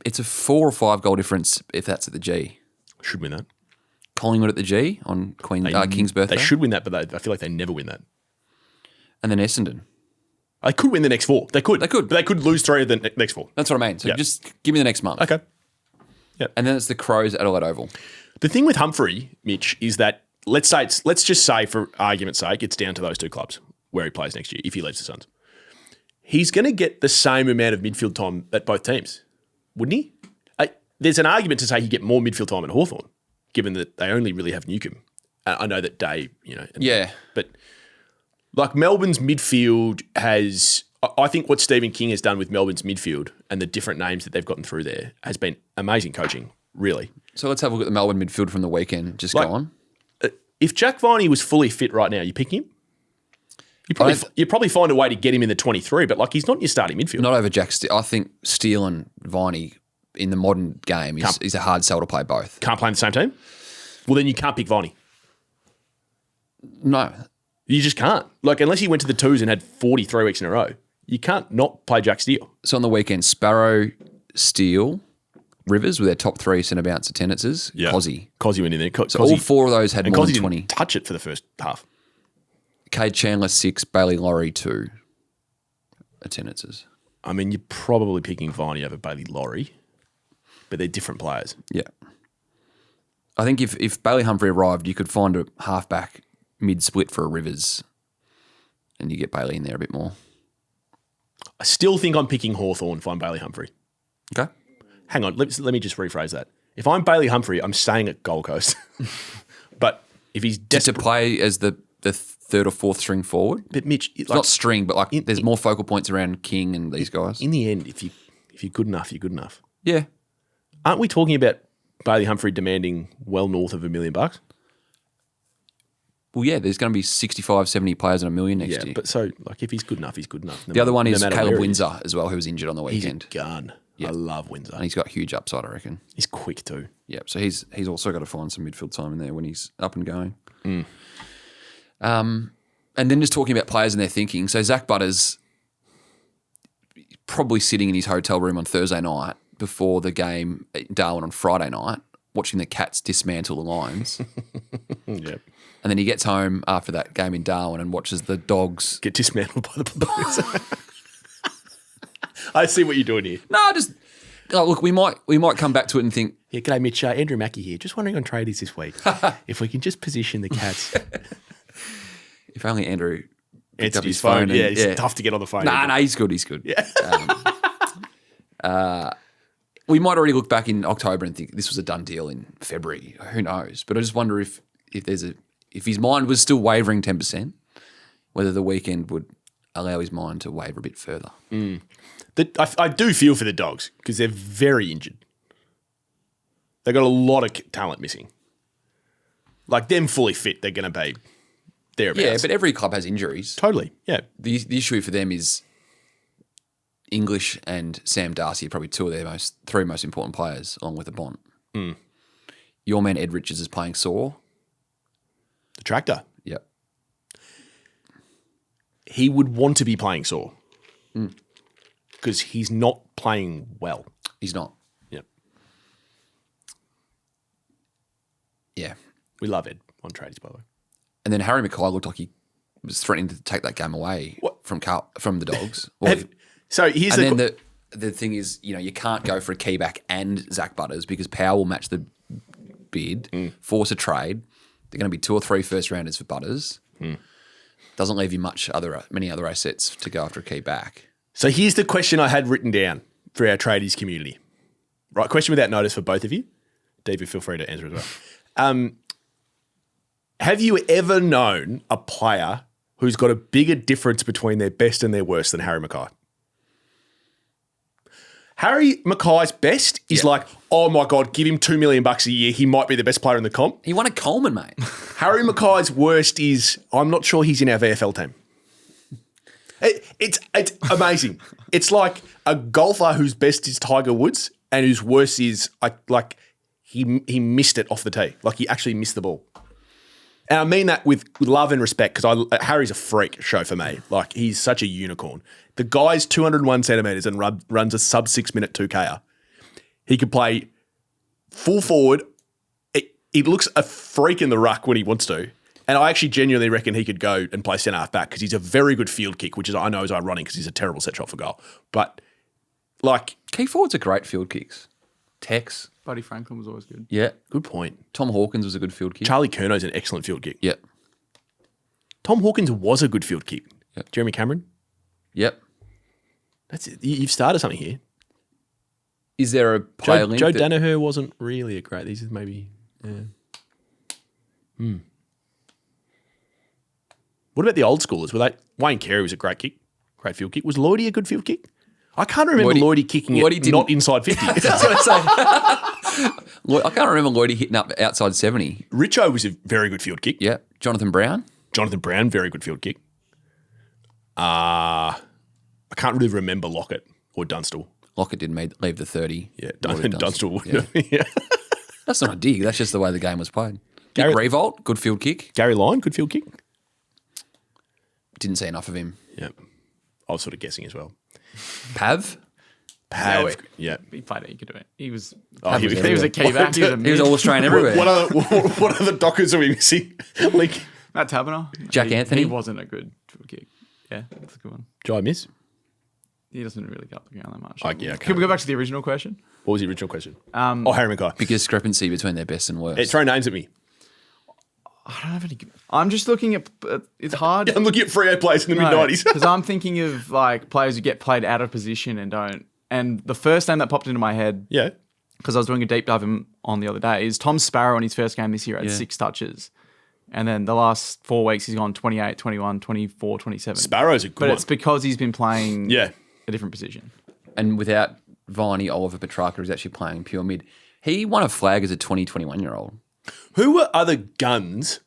it's a 4 or 5 goal difference if that's at the G. Should win that. Collingwood at the G on King's birthday. They should win that, but I feel like they never win that. And then Essendon. They could win the next 4. They could. They could. But they could lose 3 of the next 4. That's what I mean. So Yep. just give me the next month. Okay. And then it's the Crows at Adelaide Oval. The thing with Humphrey, Mitch, is that let's just say for argument's sake, it's down to those 2 clubs where he plays next year if he leaves the Suns. He's going to get the same amount of midfield time at both teams, wouldn't he? There's an argument to say he'd get more midfield time at Hawthorn, given that they only really have Newcombe. I know that Day, Yeah. But like Melbourne's midfield has, I think what Stephen King has done with Melbourne's midfield and the different names that they've gotten through there has been amazing coaching, really. So let's have a look at the Melbourne midfield from the weekend. Just Like- go on. If Jack Viney was fully fit right now, you picking him? You'd probably find a way to get him in the 23, but like he's not in your starting midfield. Not over Jack Steele. I think Steele and Viney in the modern game is a hard sell to play both. Can't play in the same team? Well, then you can't pick Viney. No. You just can't. Like, unless he went to the twos and had 43 weeks in a row, you can't not play Jack Steele. So on the weekend, Sparrow, Steele, Rivers with their top 3 centre bounce attendances. Yeah. Cozzy went in there. So all 4 of those had and more Cozzy than 20. didn't touch it for the first half. Cade Chandler 6, Bailey Laurie 2 attendances. I mean, you're probably picking Viney over Bailey Laurie, but they're different players. Yeah. I think if Bailey Humphrey arrived, you could find a halfback mid-split for a Rivers and you get Bailey in there a bit more. I still think I'm picking Hawthorn if I'm Bailey Humphrey. Okay. Hang on, let me just rephrase that. If I'm Bailey Humphrey, I'm staying at Gold Coast. But if he's Just to play as the third or fourth string forward? But Mitch, it's not string, but there's more focal points around King and these guys. In the end, if you're good enough, you're good enough. Yeah. Aren't we talking about Bailey Humphrey demanding well north of $1 million? Well, yeah, there's going to be 65, 70 players and $1 million next year. But so, like, if he's good enough, he's good enough. The other one is Caleb Windsor as well, who was injured on the weekend. He's a gun. Yep. I love Windsor. And he's got huge upside, I reckon. He's quick too. Yeah, so he's also got to find some midfield time in there when he's up and going. And then just talking about players and their thinking. So Zach Butters probably sitting in his hotel room on Thursday night before the game in Darwin on Friday night, watching the Cats dismantle the Lions. Yep. And then he gets home after that game in Darwin and watches the Dogs get dismantled by the Blues. I see what you're doing here. No, just look. We might come back to it and think. Yeah, g'day, Mitch. Andrew Mackey here. Just wondering on Tradies this week if we can just position the Cats. If only Andrew answered his phone. Yeah, it's tough to get on the phone. No, he's good. He's good. Yeah. We might already look back in October and think this was a done deal in February. Who knows? But I just wonder if his mind was still wavering 10%, whether the weekend would allow his mind to waver a bit further. I do feel for the Dogs because they're very injured. They've got a lot of talent missing. Like, them fully fit, they're going to be thereabouts. Yeah, but every club has injuries. Totally, yeah. The issue for them is English and Sam Darcy are probably two of their three most important players, along with the Bont. Your man Ed Richards is playing sore. The tractor. Yep. He would want to be playing sore because he's not playing well. He's not. Yep. Yeah. We love Ed on Tradies, by the way. And then Harry McKay looked like he was threatening to take that game away from the Dogs. So here's the thing is, you can't go for a key back and Zach Butters because Power will match the bid, force a trade. They're going to be 2 or 3 first rounders for Butters. Doesn't leave you many other assets to go after a key back. So here's the question I had written down for our Tradies community. Right, question without notice for both of you. David, feel free to answer as well. Have you ever known a player who's got a bigger difference between their best and their worst than Harry McKay? Harry McKay's best is like, oh my God, give him $2 million a year. He might be the best player in the comp. He won a Coleman, mate. Harry McKay's worst is, I'm not sure he's in our VFL team. It's amazing. It's like a golfer whose best is Tiger Woods and whose worst is he missed it off the tee. Like, he actually missed the ball. And I mean that with love and respect because Harry's a freak show for me. Like, he's such a unicorn. The guy's 201 centimetres and runs a sub 6 minute 2K'er. He could play full forward. He looks a freak in the ruck when he wants to. And I actually genuinely reckon he could go and play centre half back because he's a very good field kick, which I know is ironic because he's a terrible set shot for goal. But key forwards are great field kicks. Tex. Buddy Franklin was always good. Yeah. Good point. Tom Hawkins was a good field kick. Charlie Curnow's an excellent field kick. Yep. Tom Hawkins was a good field kick. Yep. Jeremy Cameron? Yep. That's it. You've started something here. Is there a player link? Joe Danaher wasn't really a great. These is maybe. What about the old schoolers? Wayne Carey was a great field kick. Was Lloydie a good field kick? I can't remember Lloydie kicking it not inside 50. That's what I say. I can't remember Lloydie hitting up outside 70. Richo was a very good field kick. Yeah. Jonathan Brown, very good field kick. I can't really remember Lockett or Dunstall. Lockett didn't leave the 30. Yeah, Dunstall would. Yeah. That's not a dig. That's just the way the game was played. Gary Revolt, good field kick. Gary Lyon, good field kick. Didn't see enough of him. Yeah. I was sort of guessing as well. Pav? Pav. Yeah. He played it. He could do it. He was He was a key back. He was a He was all Australian everywhere. What other Dockers are we missing? Like Matt Taberner. Jack Anthony? He wasn't a good kick. Yeah, that's a good one. Jai Miss? He doesn't really go up the ground that much. Yeah, Can we go back to the original question? What was the original question? Harry McKay. Big discrepancy between their best and worst. Throw names at me. I don't have any. I'm just looking at. It's hard. I'm looking at Freo players in the mid-90s. Because I'm thinking of like players who get played out of position and don't. And the first name that popped into my head, Yeah. because I was doing a deep dive on the other day, is Tom Sparrow in his first game this year had Yeah. 6 touches. And then the last 4 weeks he's gone 28, 21, 24, 27. Sparrow's a good But one. it's because he's been playing Yeah. a different position. And without Viney, Oliver, Petrarca is actually playing pure mid. He won a flag as a 20, 21-year-old. Who were other guns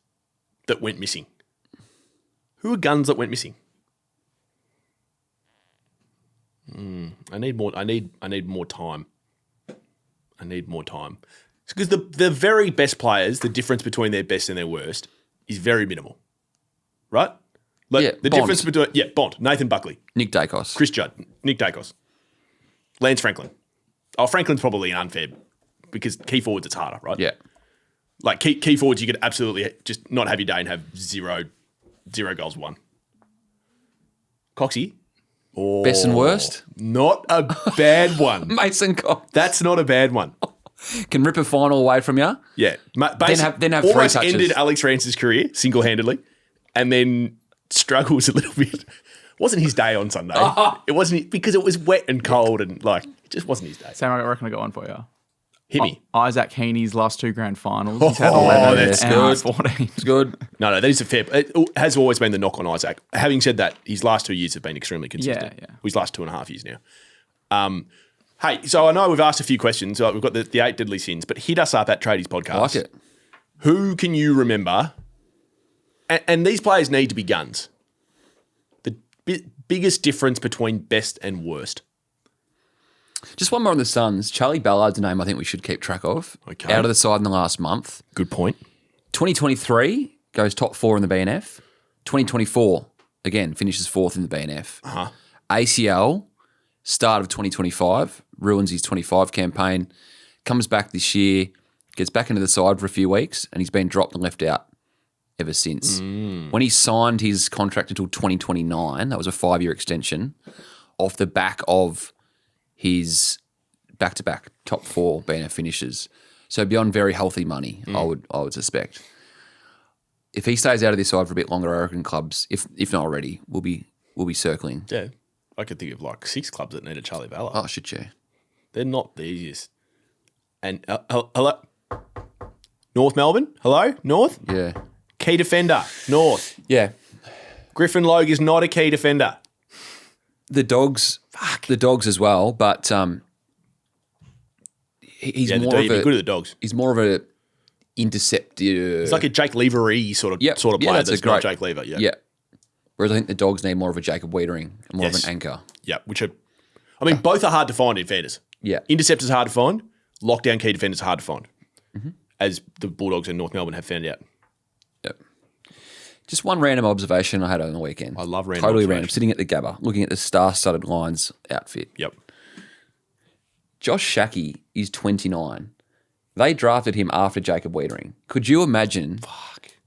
that went missing? Who were guns that went missing? I need more. I need more time. I need more time. Because the very best players, the difference between their best and their worst is very minimal, right? Like Yeah, the Bond. difference between Bond, Nathan Buckley, Nick Dacos. Chris Judd, Nick Dacos, Lance Franklin. Oh, Franklin's probably an unfair because key forwards it's harder, right? Yeah. Like key forwards, you could absolutely just not have your day and have zero goals won. Coxie. Oh, Best and worst? Not a bad one. Mason Cox That's not a bad one. can rip a final away from you. Yeah. Then have 3 almost touches. ended Alex Rance's career single-handedly and then struggles a little bit. Wasn't his day on Sunday. It wasn't because it was wet and cold and like it just wasn't his day. Sam, I reckon I got one for you. Hit me. Isaac Heaney's last 2 grand finals. He's had 11 that's and good. 14. It's good. No, that is a fair. It has always been the knock on Isaac. Having said that, his last 2 years have been extremely consistent. Yeah. His last 2.5 years now. Hey, so I know we've asked a few questions. We've got the 8 deadly sins, but hit us up at Tradies Podcast. I like it. Who can you remember? And these players need to be guns. The biggest difference between best and worst. Just one more on the Suns. Charlie Ballard's a name I think we should keep track of. Okay. Out of the side in the last month. Good point. 2023 goes top 4 in the BNF. 2024, again, finishes 4th in the BNF. ACL, start of 2025, ruins his 25 campaign, comes back this year, gets back into the side for a few weeks, and he's been dropped and left out ever since. When he signed his contract until 2029, that was a 5-year extension, off the back of his back-to-back top 4 BNF finishes. So beyond very healthy money, I would suspect. If he stays out of this side for a bit longer, I reckon clubs, if not already, will be circling. Yeah. I could think of like 6 clubs that need a Charlie Ballard. Oh, shit, yeah. They're not the easiest. And hello? North Melbourne? Hello? North? Yeah. Key defender. North. Yeah. Griffin Logue is not a key defender. The Dogs as well, but he's Yeah, more of he'd be a good at the Dogs. he's more of a interceptor. It's like a Jake Lever-y sort of player that's not Jake Lever. Yeah. Yeah. Whereas I think the Dogs need more of a Jacob Wiedering and more of Yes. an anchor. Yeah, both are hard to find in fairness. Yeah. Interceptors are hard to find. Lockdown key defenders are hard to find. As the Bulldogs and North Melbourne have found out. Yep. Just one random observation I had on the weekend. I love random Totally observations. random. Sitting at the Gabba, looking at the star-studded Lions outfit. Yep. Josh Shackey is 29. They drafted him after Jacob Wiedering. Could you imagine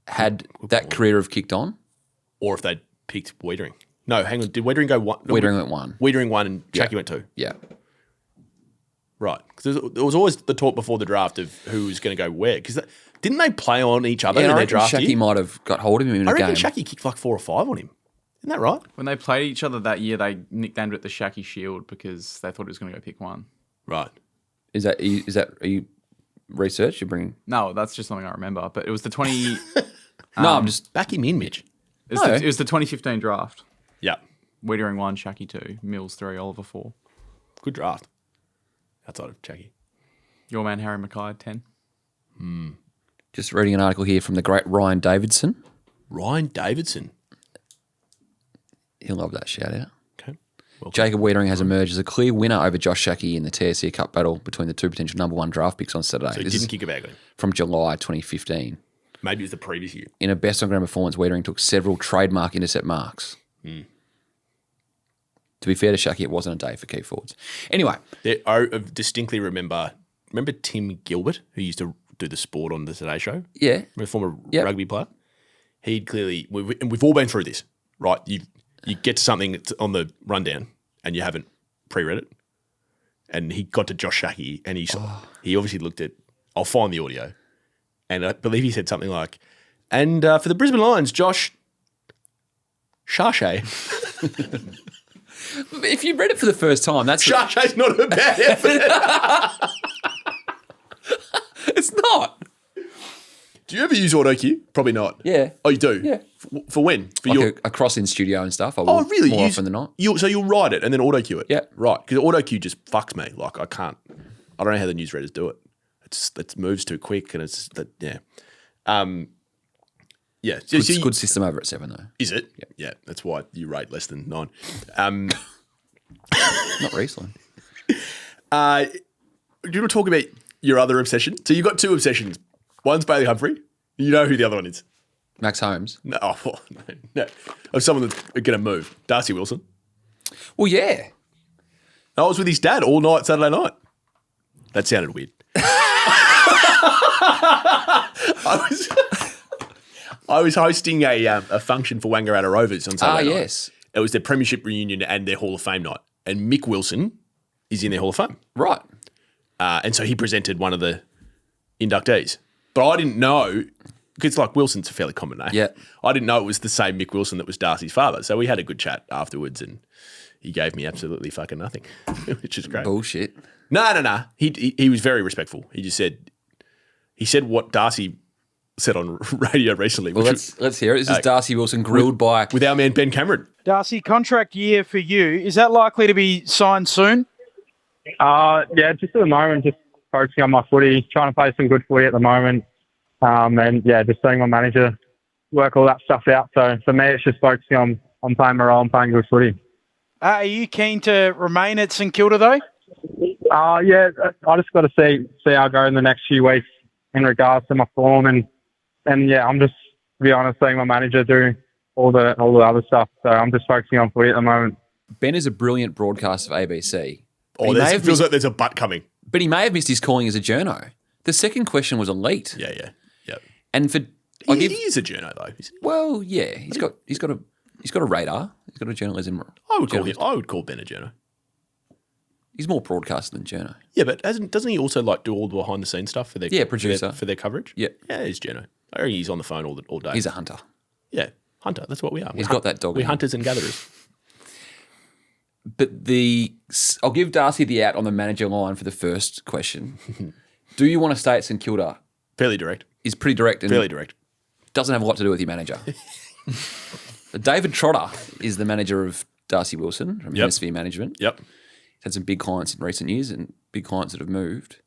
had that career have kicked on? Or if they'd picked Wiedering. No, hang on. Did Wiedering go 1? Wiedering went 1. Wiedering 1 and Shackey went 2. Yeah. Right. Because there was always the talk before the draft of who was going to go where. Because didn't they play on each other Yeah, in I their reckon draft Shackey year? might have got hold of him in I a reckon game. Shackey kicked like 4 or 5 on him. Isn't that right? When they played each other that year, they nicknamed it the Shacky Shield because they thought it was going to go pick 1. Right. Is that are you research you're bringing? No, that's just something I remember. But it was the 20. No, I'm just Back him in, Mitch. It was the 2015 draft. Yeah. Wiedering 1, Shacky 2, Mills 3, Oliver 4. Good draft. Outside of Shackey. Your man Harry McKay 10. just reading an article here from the great Ryan Davidson. Ryan Davidson. He'll love that shout out. Okay. Welcome. Jacob Wiedering has emerged as a clear winner over Josh Shackey in the TSC Cup battle between the 2 potential number 1 draft picks on Saturday. So he This didn't is kick a bag on him. from July 2015. Maybe it was the previous year. In a best on ground performance, Wiedering took several trademark intercept marks. To be fair to Shaki, it wasn't a day for key forwards. Anyway. I distinctly remember Tim Gilbert, who used to do the sport on the Today Show? Yeah. A former rugby player. He'd clearly, and we've all been through this, right? You get to something that's on the rundown and you haven't pre-read it. And he got to Josh Shaki and he obviously looked at, I'll find the audio. And I believe he said something like, and for the Brisbane Lions, Josh Shashay. If you read it for the first time, that's... Shashay's not a bad effort. It's not. Do you ever use AutoCue? Probably not. Yeah. Oh, you do? Yeah. For when? For like a cross in studio and stuff. I will, oh, really? More often than not. So you'll write it and then AutoCue it? Yeah. Right. Because AutoCue just fucks me. Like, I don't know how the newsreaders do it. It moves too quick and it's, yeah. Yeah. Good system over at 7, though. Is it? Yeah. That's why you rate less than 9. Not Riesling. Do you want to talk about your other obsession? So you've got 2 obsessions. One's Bailey Humphrey. You know who the other one is. Max Holmes. No. No. Of someone that's going to move. Darcy Wilson. Well, yeah. I was with his dad all night Saturday night. That sounded weird. I was hosting a function for Wangaratta Rovers on Saturday night. Yes. It was their premiership reunion and their Hall of Fame night. And Mick Wilson is in their Hall of Fame. Right. And so he presented one of the inductees. But I didn't know, because like Wilson's a fairly common name. Yeah. I didn't know it was the same Mick Wilson that was Darcy's father. So we had a good chat afterwards and he gave me absolutely fucking nothing, which is great. Bullshit. No. He was very respectful. He just said, what Darcy said on radio recently. Well, let's hear it. This is Darcy Wilson grilled by... With our man Ben Cameron. Darcy, contract year for you, is that likely to be signed soon? Yeah, just at the moment, just focusing on my footy, trying to play some good footy at the moment. And yeah, just seeing my manager work all that stuff out. So for me, it's just focusing on playing my role and playing good footy. Are you keen to remain at St Kilda though? Yeah, I just got to see how I go in the next few weeks in regards to my form. And yeah, I'm just, to be honest, seeing my manager do all the other stuff. So I'm just focusing on footy at the moment. Ben is a brilliant broadcaster of ABC. Oh, it feels like there's a butt coming. But he may have missed his calling as a journo. The second question was elite. Yeah. And for he is a journo though. Well, yeah, he's got a radar. He's got a journalism. I would call Ben a journo. He's more broadcaster than journo. Yeah, but doesn't he also like do all the behind the scenes stuff for their producer for their coverage? Yeah, he's journo. I reckon he's on the phone all day. He's a hunter. Yeah, hunter. That's what we are. He's got that dog. We're hunters and gatherers. But I'll give Darcy the out on the manager line for the first question. Do you want to stay at St Kilda? Fairly direct. He's pretty direct. And fairly direct. Doesn't have a lot to do with your manager. David Trotter is the manager of Darcy Wilson from Hemisphere Management. Yep. He's had some big clients in recent years and big clients that have moved.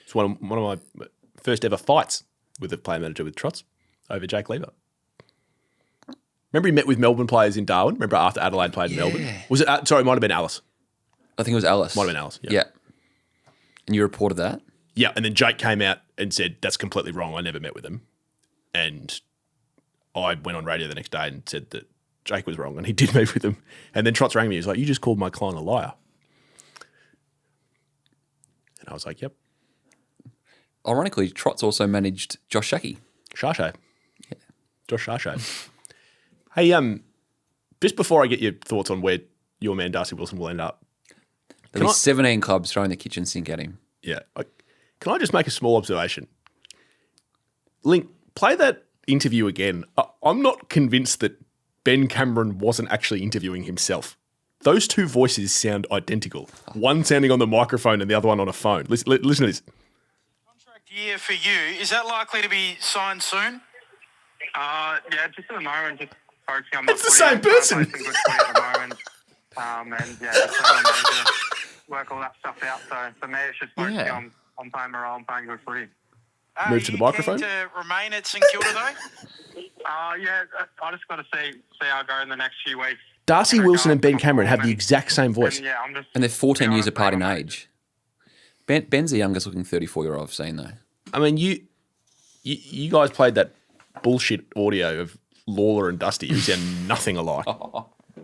It's one of my first ever fights with a player manager with Trots over Jake Lever. Remember he met with Melbourne players in Darwin? Remember after Adelaide played in Melbourne? Was it? Sorry, it might have been Alice. I think it was Alice. Might have been Alice. Yeah. And you reported that? Yeah, and then Jake came out and said, that's completely wrong. I never met with him. And I went on radio the next day and said that Jake was wrong and he did meet with him. And then Trots rang me. He was like, you just called my client a liar. And I was like, yep. Ironically, Trots also managed Josh Shaki. Shashay. Yeah. Josh Shashay. Hey, just before I get your thoughts on where your man Darcy Wilson will end up. There'll be 17 clubs throwing the kitchen sink at him. Yeah. Can I just make a small observation? Link, play that interview again. I'm not convinced that Ben Cameron wasn't actually interviewing himself. Those two voices sound identical. One sounding on the microphone and the other one on a phone. Listen to this. Contract year for you, is that likely to be signed soon? Yeah, just at the moment, just focusing on my It's the same person. Good footy at the moment. And yeah, just seeing my manager work all that stuff out. So for me, it's just focusing on playing my role and playing good footy. Move to the microphone. Keen to remain at St Kilda though? Yeah, I just got to see how I go in the next few weeks. Darcy Wilson and Ben Cameron have the exact same voice. And, yeah, And they're 14 years apart in age. Ben's the youngest looking 34-year-old I've seen though. I mean, you guys played that bullshit audio of Lawler and Dusty who sound nothing alike.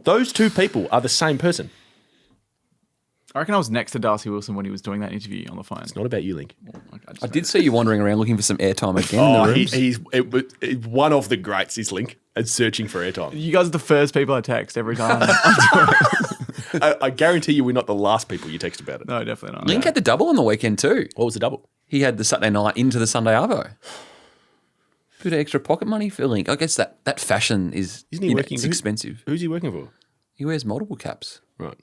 Those two people are the same person. I reckon I was next to Darcy Wilson when he was doing that interview on the phone. It's not about you, Link. I did see you wandering around looking for some airtime again. He's one of the greats, is Link, and searching for airtime. You guys are the first people I text every time. I guarantee you we're not the last people you text about it. No, definitely not. Link had the double on the weekend too. What was the double? He had the Saturday night into the Sunday arvo. Bit of extra pocket money for Link. I guess that fashion is Isn't he working? It's expensive. Who's he working for? He wears multiple caps. Right.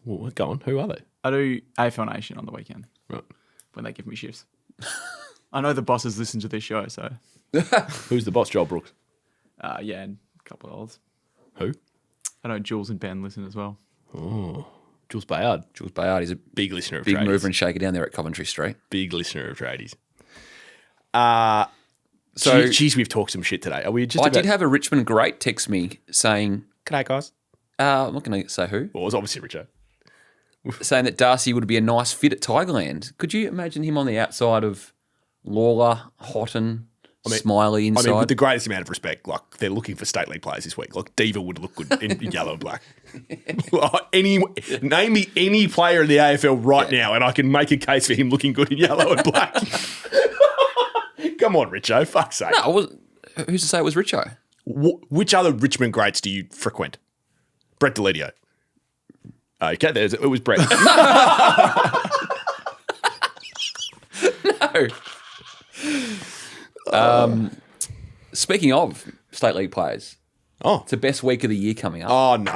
Well, go on. Who are they? I do AFL Nation on the weekend. Right. When they give me shifts. I know the bosses listen to this show, so Who's the boss? Joel Brooks. yeah, and a couple of others. Who? I know Jules and Ben listen as well. Oh, Jules Bayard. Jules Bayard, he's a Big listener of big Tradies. mover and shaker down there at Coventry Street. Big listener of Tradies. So- geez, we've talked some shit today. Are we just? I did have a Richmond great text me saying, G'day, guys. I'm not going to say who, Well, it was obviously Richo. saying that Darcy would be a nice fit at Tigerland. Could you imagine him on the outside of Lawler, Houghton, Smiley inside? I mean, with the greatest amount of respect, like they're looking for state league players this week. Like Diva would look good in yellow and black. Name me any player in the AFL right now, and I can make a case for him looking good in yellow and black. Come on, Richo, fuck's sake. No, I wasn't. Who's to say it was Richo? Which other Richmond greats do you frequent? Brett Deledio. Okay, it was Brett. No. Speaking of state league players, Oh. it's the best week of the year coming up. Oh, no.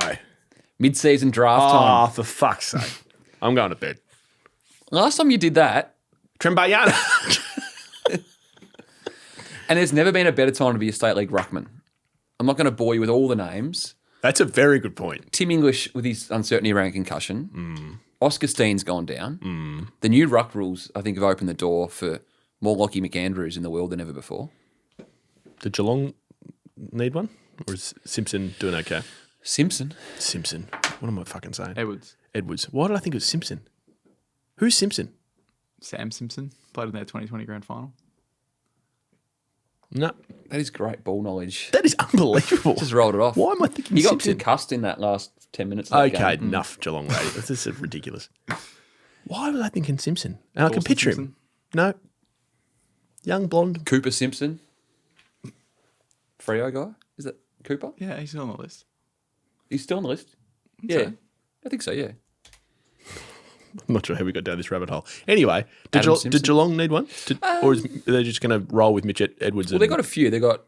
Mid-season draft Oh, time. for fuck's sake. I'm going to bed. Last time you did that, Trembayana. and there's never been a better time to be a state league ruckman. I'm not going to bore you with all the names. That's a very good point. Tim English with his uncertainty around concussion. Oscar Steen's gone down. The new ruck rules, I think, have opened the door for more Lockie McAndrews in the world than ever before. Did Geelong need one? Or is Simpson doing okay? Simpson. What am I fucking saying? Edwards. Why did I think it was Simpson? Who's Simpson? Sam Simpson played in their 2020 grand final. No. That is great ball knowledge. That is unbelievable. Just rolled it off. Why am I thinking He got Simpson? concussed in that last 10 minutes of that Okay, game. enough, Geelong lady. This is ridiculous. Why was I thinking Simpson? And I can Dawson picture him. Simpson? No. Young blonde. Cooper Simpson. Freo guy. Is that Cooper? Yeah, he's on the list. He's still on the list? Yeah. so. I think so, yeah. I'm not sure how we got down this rabbit hole. Anyway, Adam did Simpson? Geelong need one? Or are they just going to roll with Mitch Edwards? Well, they got a few. They got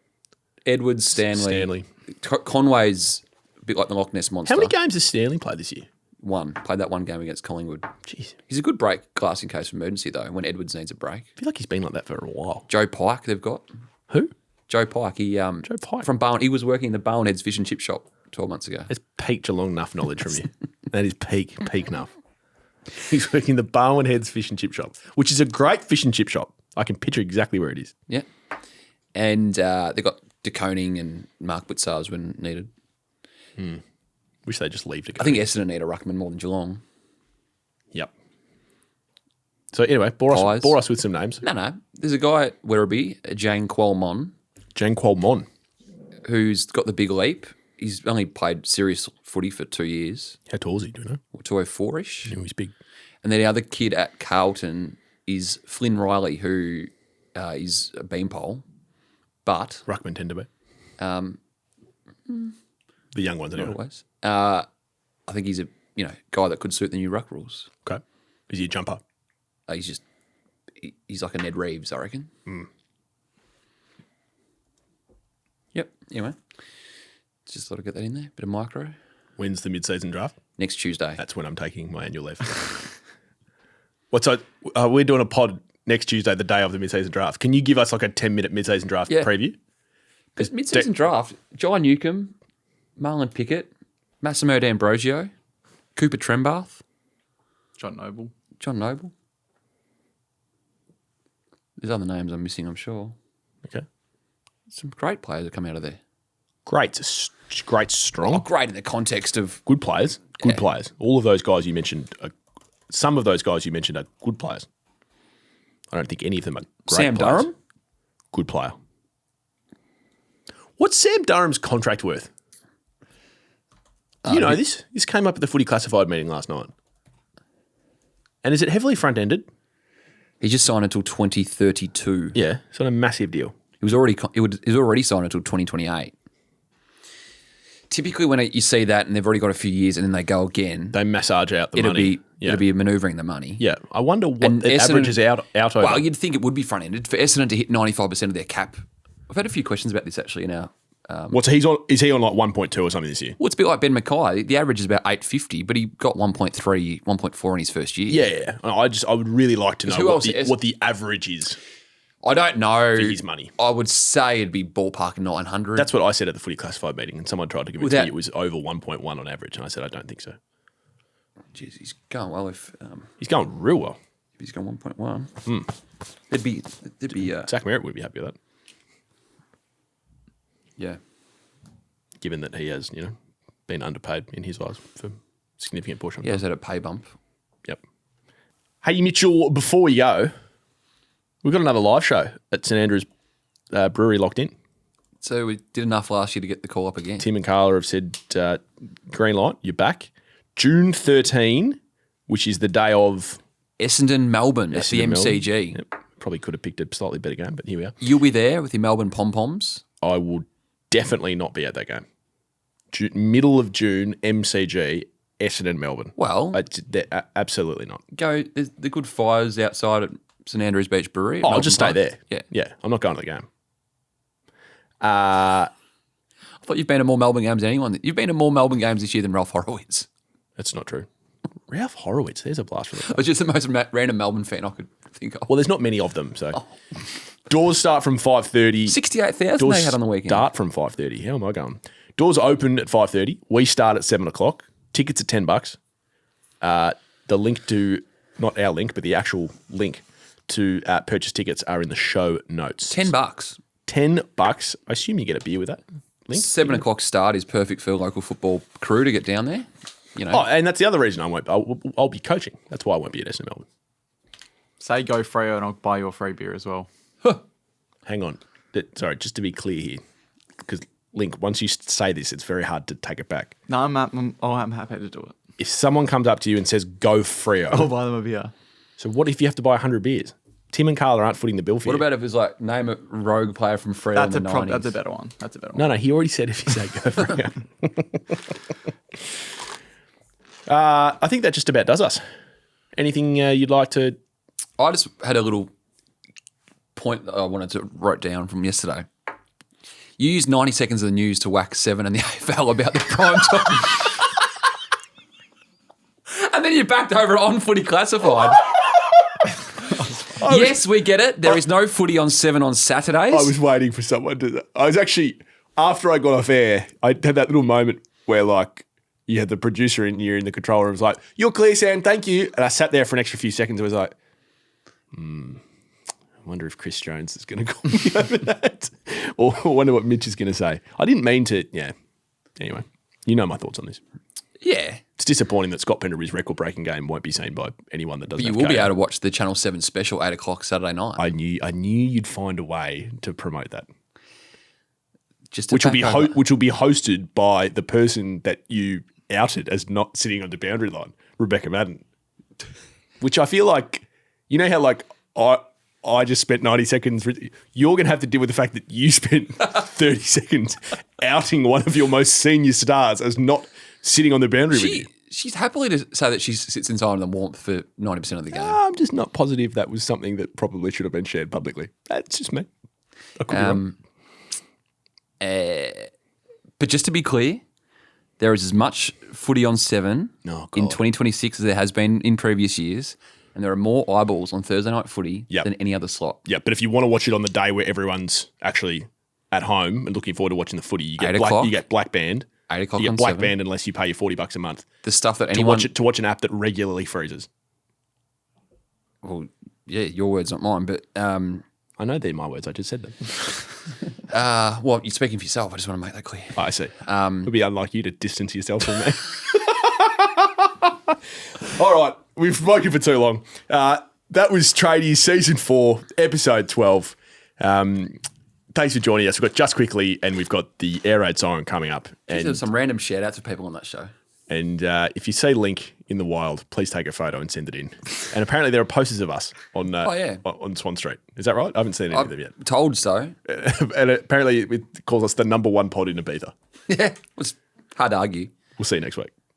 Edwards, Stanley. Conway's a bit like the Loch Ness Monster. How many games has Stanley played this year? One. Played that one game against Collingwood. Jeez. He's a good break glass in case of emergency, though, when Edwards needs a break. I feel like he's been like that for a while. Joe Pike, they've got. Who? Joe Pike. Joe Pike. From Bowen. He was working in the Bowenheads fish and chip shop 12 months ago. That's peak Geelong enough knowledge from you. That is peak enough. He's working in the Bowenheads fish and chip shop, which is a great fish and chip shop. I can picture exactly where it is. Yeah. And they got DeConing and Mark Butzars when needed. Wish they just leave to go. I think Essendon need a ruckman more than Geelong. Yep. So anyway, bore us with some names. No. There's a guy at Werribee, Jane Qualmon, Jan Qualmon. who's got the big leap. He's only played serious footy for 2 years, How tall is he, do you know? or 204-ish. He's big. And then the other kid at Carlton is Flynn Riley, who is a beanpole, but Ruckman tend to be. The young ones not anyway. always. I think he's a guy that could suit the new ruck rules. Okay. Is he a jumper? He's like a Ned Reeves, I reckon. Yep. Anyway, just thought I'd get that in there. Bit of micro. When's the mid-season draft? Next Tuesday. That's when I'm taking my annual leave. We're doing a pod next Tuesday, the day of the mid-season draft. Can you give us like a 10-minute mid-season draft preview? Because mid-season draft, John Newcomb, Marlon Pickett, Massimo D'Ambrosio, Cooper Trembath, John Noble. John Noble. There's other names I'm missing, I'm sure. Okay. Some great players that come out of there. Great, strong. Oh, great in the context of... Good players. Good players. All of those guys you mentioned, some of those guys you mentioned are good players. I don't think any of them are great Sam players. Durham? Good player. What's Sam Durham's contract worth? You know this? This came up at the footy classified meeting last night. And is it heavily front-ended? He just signed until 2032. Yeah, it's not a massive deal. He was already signed until 2028. Typically, when you see that and they've already got a few years and then they go again, They massage out the money. It'll be manoeuvring the money. Yeah, I wonder what it averages out over. Well, you'd think it would be front ended for Essendon to hit 95% of their cap. I've had a few questions about this actually in our. So he's on? Is he on like 1.2 or something this year? Well, it's a bit like Ben McKay. The average is about 850, but he got 1.3, 1.4 in his first year. Yeah. I would really like to know what the average is. I don't know. For his money. I would say it'd be ballpark 900. That's what I said at the footy classified meeting, and someone tried to give it to me. It was over 1.1 on average, and I said I don't think so. Jeez, he's going well. If he's going real well. If he's going 1.1, there'd be. Zach Merrett would be happy with that. Yeah. Given that he has, been underpaid in his eyes for a significant portion. He has had a pay bump. Yep. Hey Mitchell, before we go, we've got another live show at St Andrews Brewery locked in. So we did enough last year to get the call up again. Tim and Carla have said green light, you're back. June 13, which is the day of Essendon, Melbourne at the MCG. Yep. Probably could have picked a slightly better game, but here we are. You'll be there with your Melbourne pom-poms? I will definitely not be at that game. Middle of June, MCG, Essendon, Melbourne. Well, absolutely not. Go. There's the good fires outside at St Andrews Beach Brewery. I'll just stay there. Yeah. I'm not going to the game. I thought you've been to more Melbourne games than anyone. You've been to more Melbourne games this year than Ralph Horowitz. That's not true. Ralph Horowitz, there's a blast from I was just the most random Melbourne fan I could think of. Well, there's not many of them, so. Doors start from 5:30. 68,000 they had on the weekend. Start from 5:30. How am I going? Doors open at 5:30. We start at 7 o'clock. Tickets are $10. The link to, not our link, but the actual link to purchase tickets are in the show notes. $10. $10. I assume you get a beer with that link. 7 o'clock start is perfect for a local football crew to get down there. Oh, and that's the other reason I won't. I'll be coaching. That's why I won't be at Essendon Melbourne. Say go Freo and I'll buy you a free beer as well. Hang on. Sorry, just to be clear here, because Link, once you say this, it's very hard to take it back. No, I'm happy to do it. If someone comes up to you and says, go Freo. I'll buy them a beer. So what if you have to buy 100 beers? Tim and Carla aren't footing the bill for you. What about if it's like, name a rogue player from Freo in the 90s? That's a better one. No, he already said if you say go Freo. I think that just about does us. Anything you'd like to... I just had a little point that I wanted to write down from yesterday. You used 90 seconds of the news to whack Seven and the AFL about the prime time. And then you backed over on Footy Classified. Yes, we get it. There is no footy on 7 on Saturdays. I was waiting for someone to... I was actually... After I got off air, I had that little moment where like you had the producer in the control room was like, you're clear, Sam, thank you. And I sat there for an extra few seconds and was like, I wonder if Chris Jones is going to call me over that. Or I wonder what Mitch is going to say. I didn't mean to, Anyway, you know my thoughts on this. Yeah. It's disappointing that Scott Penderbury's record-breaking game won't be seen by anyone that doesn't But have you will be KO. able to watch the Channel 7 special 8 o'clock Saturday night. I knew you'd find a way to promote that. Just which will be hosted by the person that you outed as not sitting on the boundary line, Rebecca Madden. Which I feel like, you know how like I just spent 90 seconds. You're going to have to deal with the fact that you spent 30 seconds outing one of your most senior stars as not sitting on the boundary with you. She's happily to say that she sits inside in the warmth for 90% of the game. I'm just not positive that was something that probably should have been shared publicly. That's just me. I could be wrong. But just to be clear, there is as much footy on 7 in 2026 as there has been in previous years, and there are more eyeballs on Thursday night footy than any other slot. Yeah, but if you want to watch it on the day where everyone's actually at home and looking forward to watching the footy, you get Black Band. 8 o'clock you get on Black 7. Band unless you pay your $40 a month. The stuff that anyone... To watch an app that regularly freezes. Well, yeah, your words, not mine, but... I know they're my words. I just said them. Well, you're speaking for yourself. I just want to make that clear. I see. It would be unlike you to distance yourself from me. All right. We've spoken for too long. That was Tradies Season 4, Episode 12. thanks for joining us. We've got Just Quickly and we've got the Air Raid Siren coming up. There's And, some random shout outs of people on that show. and if you see Link in the wild, please take a photo and send it in. And apparently there are posters of us on on Swan Street. Is that right? I haven't seen any of them yet. Told so. And apparently it calls us the number one pod in Ibiza. Yeah, it was hard to argue. We'll see you next week.